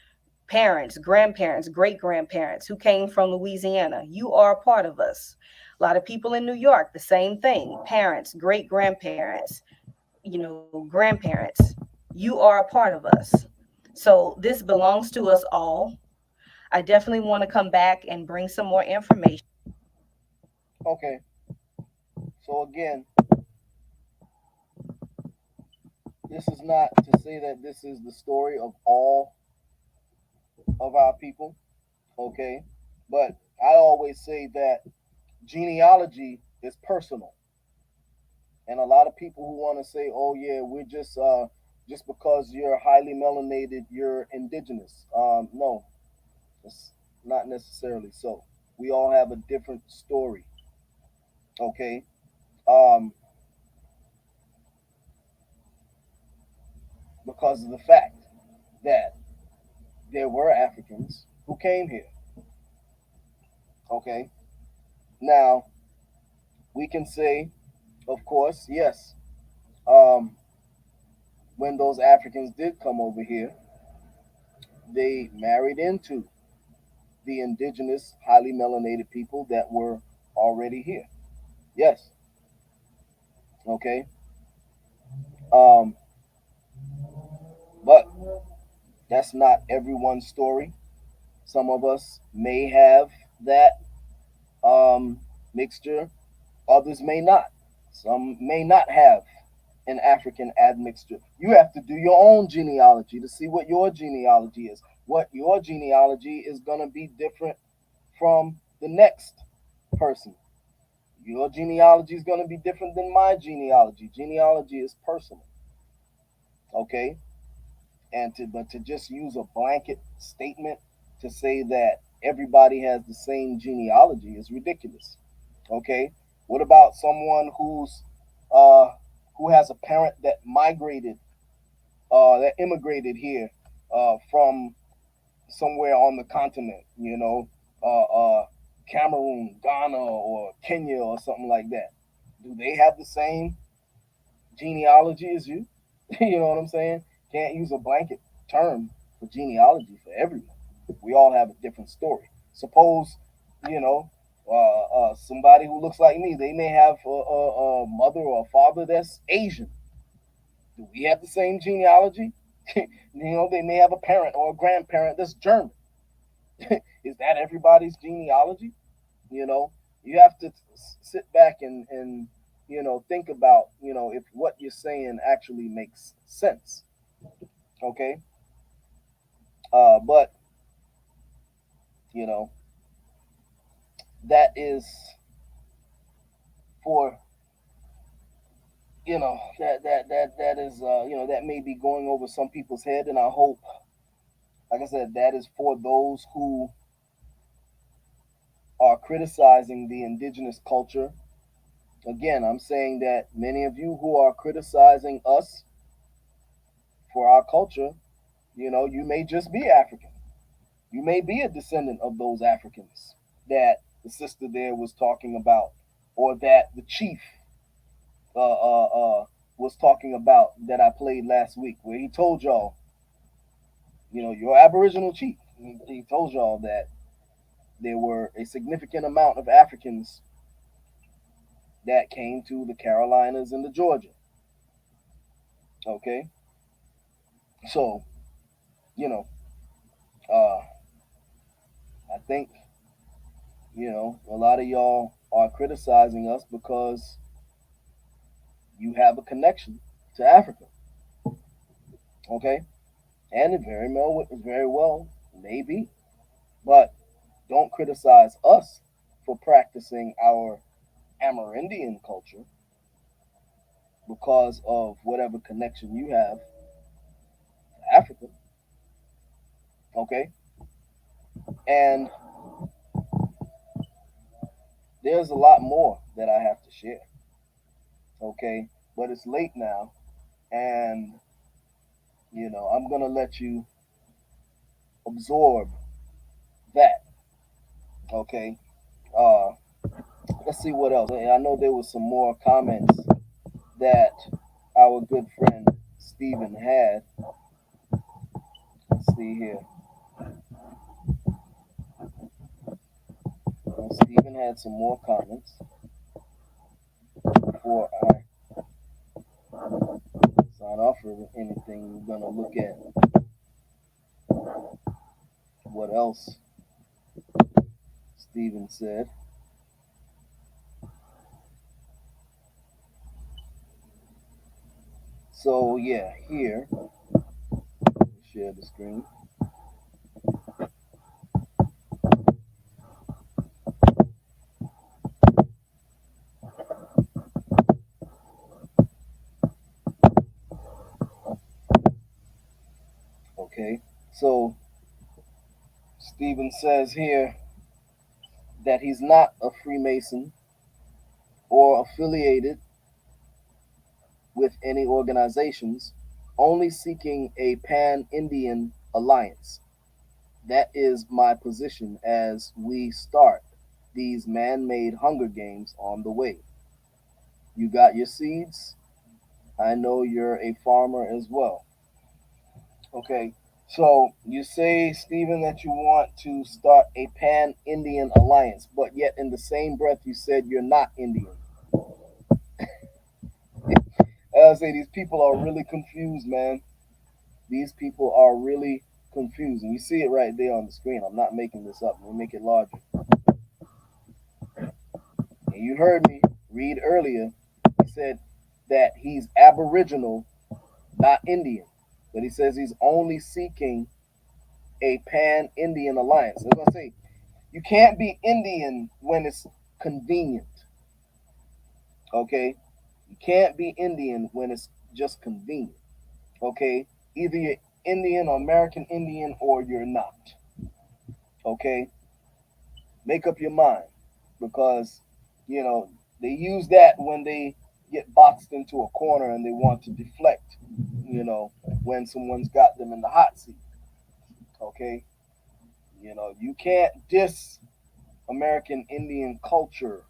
parents, grandparents, great-grandparents who came from Louisiana. You are a part of us. A lot of people in New York, the same thing. Parents, great-grandparents, grandparents. You are a part of us. So this belongs to us all. I definitely want to come back and bring some more information. Okay. So again, this is not to say that this is the story of all of our people, okay? But I always say that genealogy is personal. And a lot of people who want to say, oh yeah, we're just just because you're highly melanated, you're indigenous. No, it's not necessarily so. We all have a different story. Okay. Um, because of the fact that there were Africans who came here. Okay. Now, we can say, of course, yes, um, when those Africans did come over here, they married into the indigenous, highly melanated people that were already here. Yes. Okay. Um, but that's not everyone's story. Some of us may have that mixture, others may not. Some may not have an African admixture. You have to do your own genealogy to see what your genealogy is. What your genealogy is going to be different from the next person. Your genealogy is going to be different than my genealogy. Genealogy is personal. Okay? And to just use a blanket statement to say that everybody has the same genealogy is ridiculous. Okay? What about someone uh who has a parent that migrated that immigrated here from somewhere on the continent, Cameroon, Ghana, or Kenya, or something like that. Do they have the same genealogy as you? You know what I'm saying? Can't use a blanket term for genealogy for everyone. We all have a different story. Suppose, you know, somebody who looks like me, they may have a mother or a father that's Asian. Do we have the same genealogy? They may have a parent or a grandparent that's German. Is that everybody's genealogy? You know, you have to sit back and think about, if what you're saying actually makes sense. Okay. But, you know, that is for, that is, that may be going over some people's head. And I hope, like I said, that is for those who are criticizing the indigenous culture. Again, I'm saying that many of you who are criticizing us for our culture, you may just be African. You may be a descendant of those Africans that the sister there was talking about, or that the chief was talking about that I played last week, where he told y'all, your Aboriginal chief, he told y'all that there were a significant amount of Africans that came to the Carolinas and the Georgia. Okay, so uh, I think a lot of y'all are criticizing us because you have a connection to Africa. Okay, and it very well may be, but don't criticize us for practicing our Amerindian culture because of whatever connection you have to Africa. Okay, and there's a lot more that I have to share. Okay, but it's late now, and I'm gonna let you absorb that. Okay, uh, let's see what else. I know there was some more comments that our good friend Stephen had. Let's see here. Stephen had some more comments before I sign off for anything. We're gonna look at what else Stephen said. So yeah, here, share the screen. Okay, so Stephen says here that he's not a Freemason or affiliated with any organizations, only seeking a pan Indian alliance. That is my position as we start these man made Hunger Games on the way. You got your seeds? I know you're a farmer as well. Okay, so you say, Stephen, that you want to start a pan Indian alliance, but yet in the same breath you said you're not Indian. I say these people are really confused, man. These people are really confused. And you see it right there on the screen. I'm not making this up. Let me make it larger. And you heard me read earlier. He said that he's Aboriginal, not Indian. But he says he's only seeking a pan-Indian alliance. As I say, you can't be Indian when it's convenient. Okay? You can't be Indian when it's just convenient. Okay? Either you're Indian or American Indian or you're not. Okay? Make up your mind. Because, they use that when they get boxed into a corner and they want to deflect, when someone's got them in the hot seat. Okay? You can't diss American Indian culture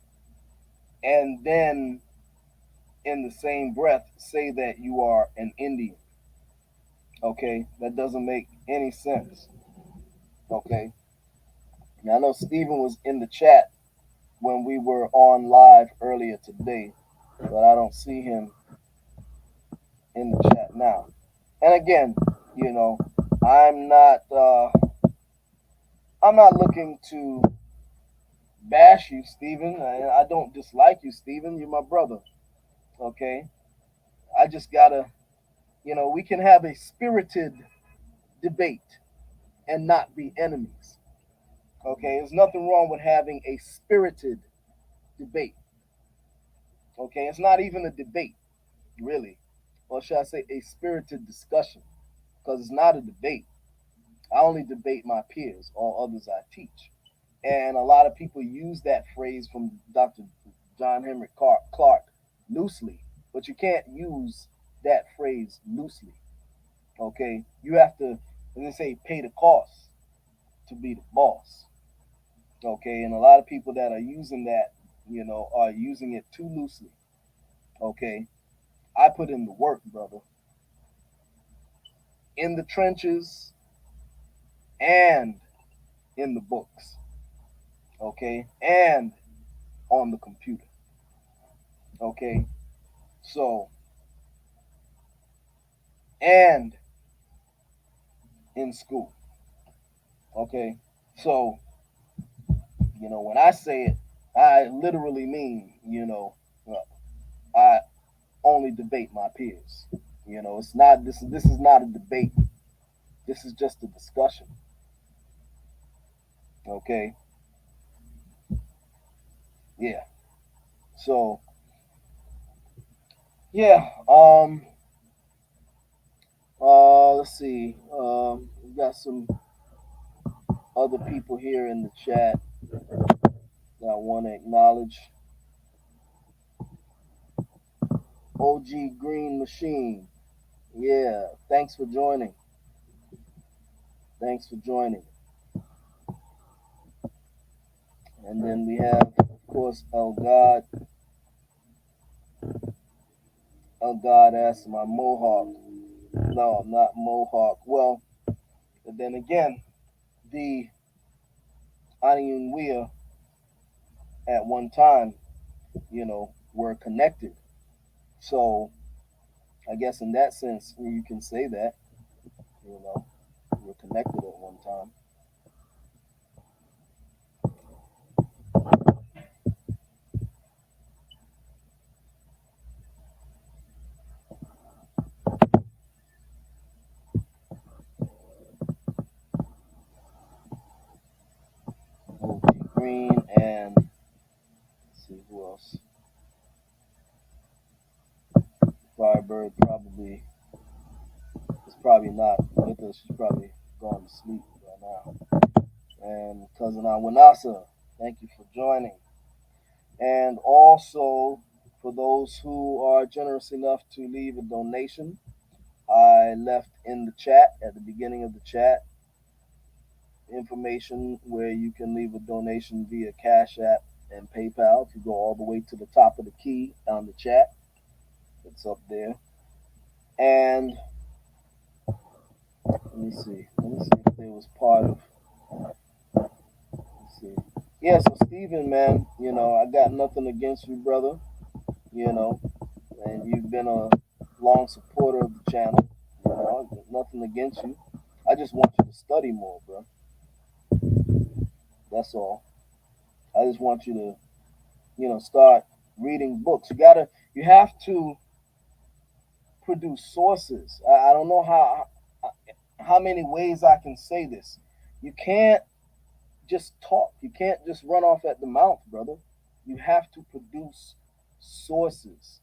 and then in the same breath say that you are an Indian. Okay? That doesn't make any sense. Okay? Now, I know Stephen was in the chat when we were on live earlier today, but I don't see him in the chat now. And again, I'm not looking to bash you, Stephen. I don't dislike you, Stephen. You're my brother. Okay? I just gotta, we can have a spirited debate and not be enemies. Okay? There's nothing wrong with having a spirited debate. Okay? It's not even a debate, really. Or should I say a spirited discussion? Because it's not a debate. I only debate my peers, all others I teach. And a lot of people use that phrase from Dr. John Henry Clark loosely, but you can't use that phrase loosely. Okay? You have to, as they say, pay the cost to be the boss. Okay? And a lot of people that are using that, are using it too loosely. Okay? I put in the work, brother. In the trenches and in the books. Okay? And on the computer. Okay? So, and in school. Okay? So, when I say it, I literally mean, I only debate my peers. It's not this is not a debate. This is just a discussion. Okay? Yeah. So, yeah, let's see. We got some other people here in the chat that I want to acknowledge. OG Green Machine. Yeah, thanks for joining. Thanks for joining. And then we have, of course, El God. El God asks, am I Mohawk? No, I'm not Mohawk. Well, but then again, the Aniunwea at one time, were connected. So I guess in that sense, you can say that, we're connected at one time. OG Green and let's see who else. Firebird probably is probably not with because she's probably gone to sleep by now. And cousin Awanasa, thank you for joining. And also, for those who are generous enough to leave a donation, I left in the chat, at the beginning of the chat, information where you can leave a donation via Cash App and PayPal. If you go all the way to the top of the key on the chat, it's up there. And let me see if there was part of. Let's see. Yeah, so Steven, man, I got nothing against you, brother. You know, and you've been a long supporter of the channel. Nothing against you. I just want you to study more, bro. That's all. I just want you to, start reading books. You have to produce sources. I don't know how many ways I can say this. You can't just talk. You can't just run off at the mouth, brother. You have to produce sources,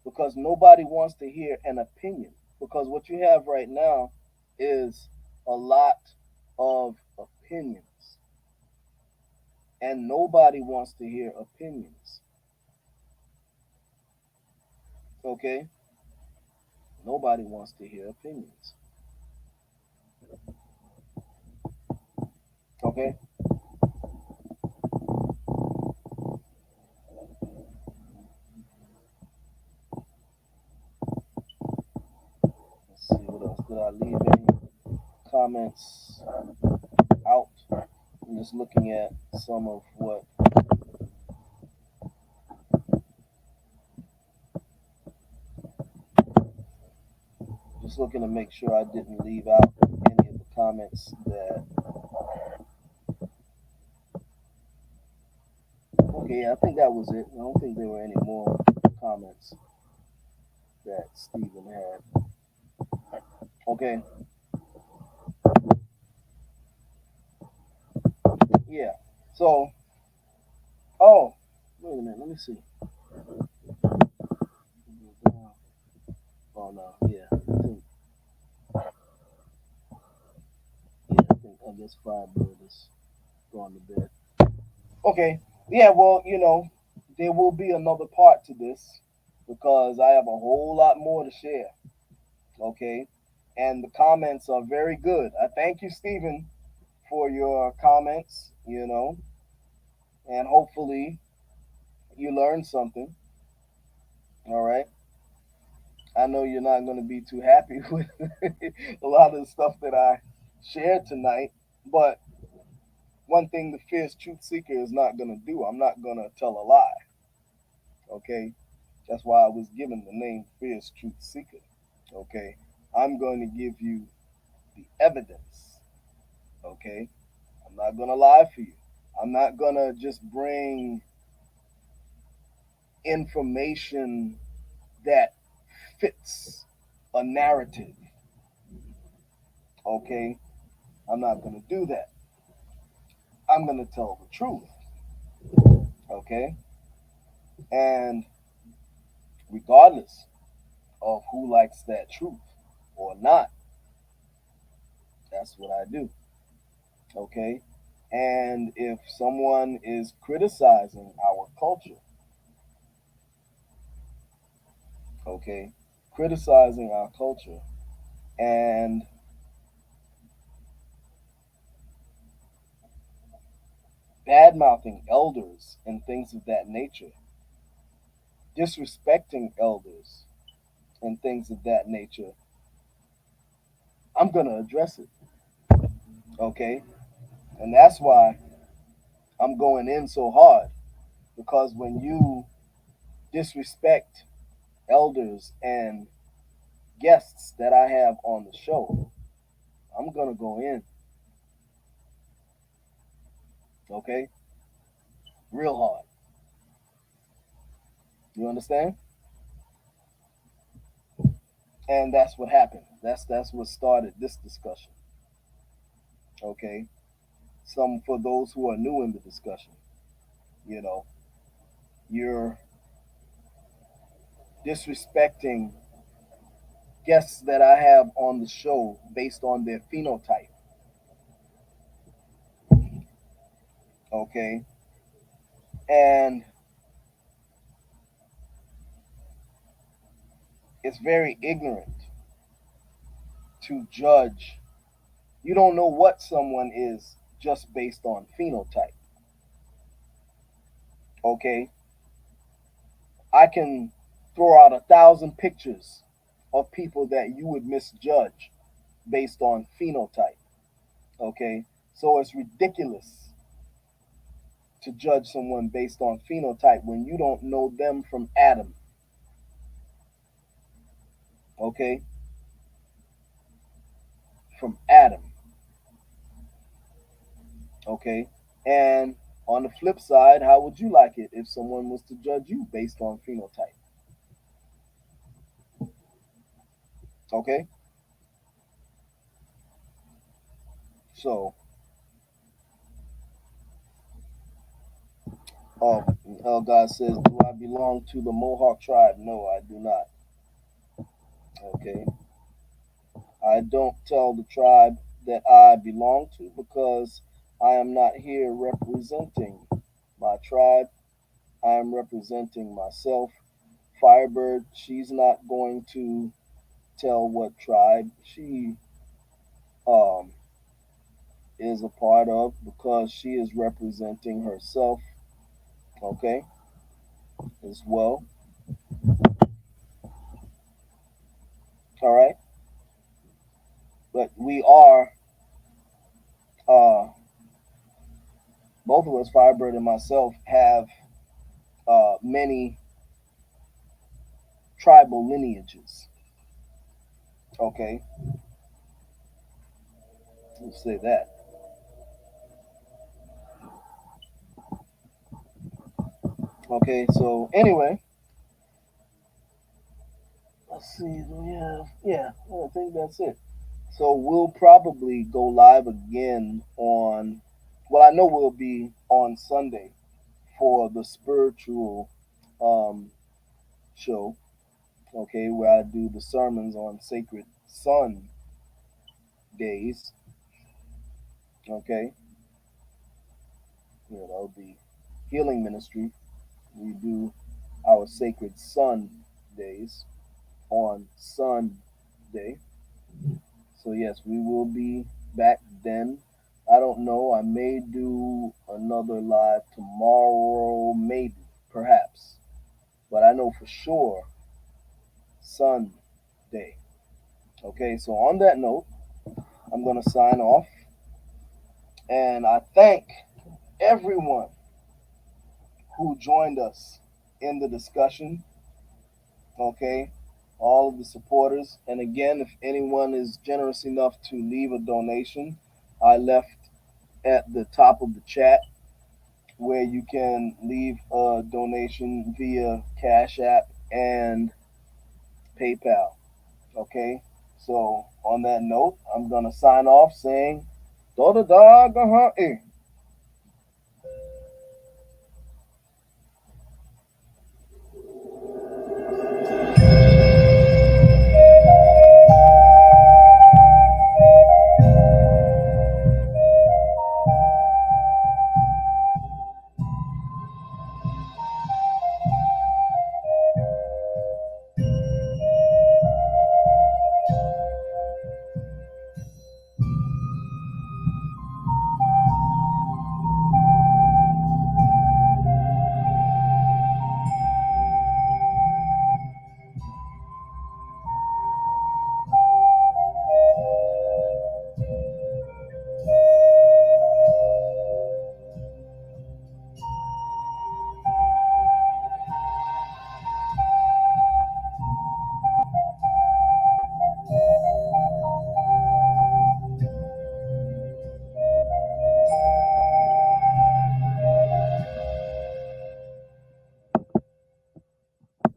because nobody wants to hear an opinion. Because what you have right now is a lot of opinions, and nobody wants to hear opinions. Okay? Nobody wants to hear opinions. Okay? Let's see what else. Did I leave any comments out? I'm just looking at some of what. Just looking to make sure I didn't leave out any of the comments that. Okay, I think that was it. I don't think there were any more comments that Stephen had. Okay. Yeah. So, oh, wait a minute. Let me see. Oh no. Yeah. I guess Firebird is going to bed. Okay. Yeah. Well, there will be another part to this because I have a whole lot more to share. Okay. And the comments are very good. I thank you, Stephen, for your comments. And hopefully you learned something. All right. I know you're not going to be too happy with a lot of the stuff that I shared tonight, but one thing the fierce truth seeker is not going to do, I'm not going to tell a lie. Okay? That's why I was given the name fierce truth seeker. Okay? I'm going to give you the evidence. Okay? I'm not going to lie for you. I'm not going to just bring information that fits a narrative. Okay? I'm not going to do that. I'm going to tell the truth. Okay? And regardless of who likes that truth or not, that's what I do. Okay? And if someone is criticizing our culture, okay, criticizing our culture and bad mouthing elders and things of that nature, disrespecting elders and things of that nature, I'm going to address it. Okay? And that's why I'm going in so hard, because when you disrespect elders and guests that I have on the show, I'm going to go in. Okay? Real hard. You understand? And that's what happened. That's what started this discussion. Okay? For those who are new in the discussion, you're disrespecting guests that I have on the show based on their phenotype. Okay. And it's very ignorant to judge. You don't know what someone is just based on phenotype. Okay. I can throw out 1,000 pictures of people that you would misjudge based on phenotype. Okay. So it's ridiculous to judge someone based on phenotype when you don't know them from Adam. Okay. From Adam. Okay. And on the flip side, how would you like it if someone was to judge you based on phenotype? Okay. So, God says, do I belong to the Mohawk tribe? No, I do not. Okay. I don't tell the tribe that I belong to because I am not here representing my tribe. I am representing myself. Firebird, she's not going to tell what tribe she um, is a part of because she is representing herself, okay, as well. All right. But we are, uh, both of us, Firebird and myself, have many tribal lineages. Okay. Let's say that. Okay. So, anyway, let's see. Yeah, I think that's it. So we'll probably go live again on, well, I know we'll be on Sunday for the spiritual um, show, okay, where I do the sermons on sacred sun days, okay, the healing ministry. We do our sacred sun days on Sunday. So, yes, we will be back then. I don't know. I may do another live tomorrow, maybe, perhaps. But I know for sure Sunday. Okay, so on that note, I'm going to sign off. And I thank everyone who joined us in the discussion. Okay, all of the supporters. And again, if anyone is generous enough to leave a donation, I left at the top of the chat where you can leave a donation via Cash App and PayPal. Okay, so on that note, I'm gonna sign off saying, "Doda dog,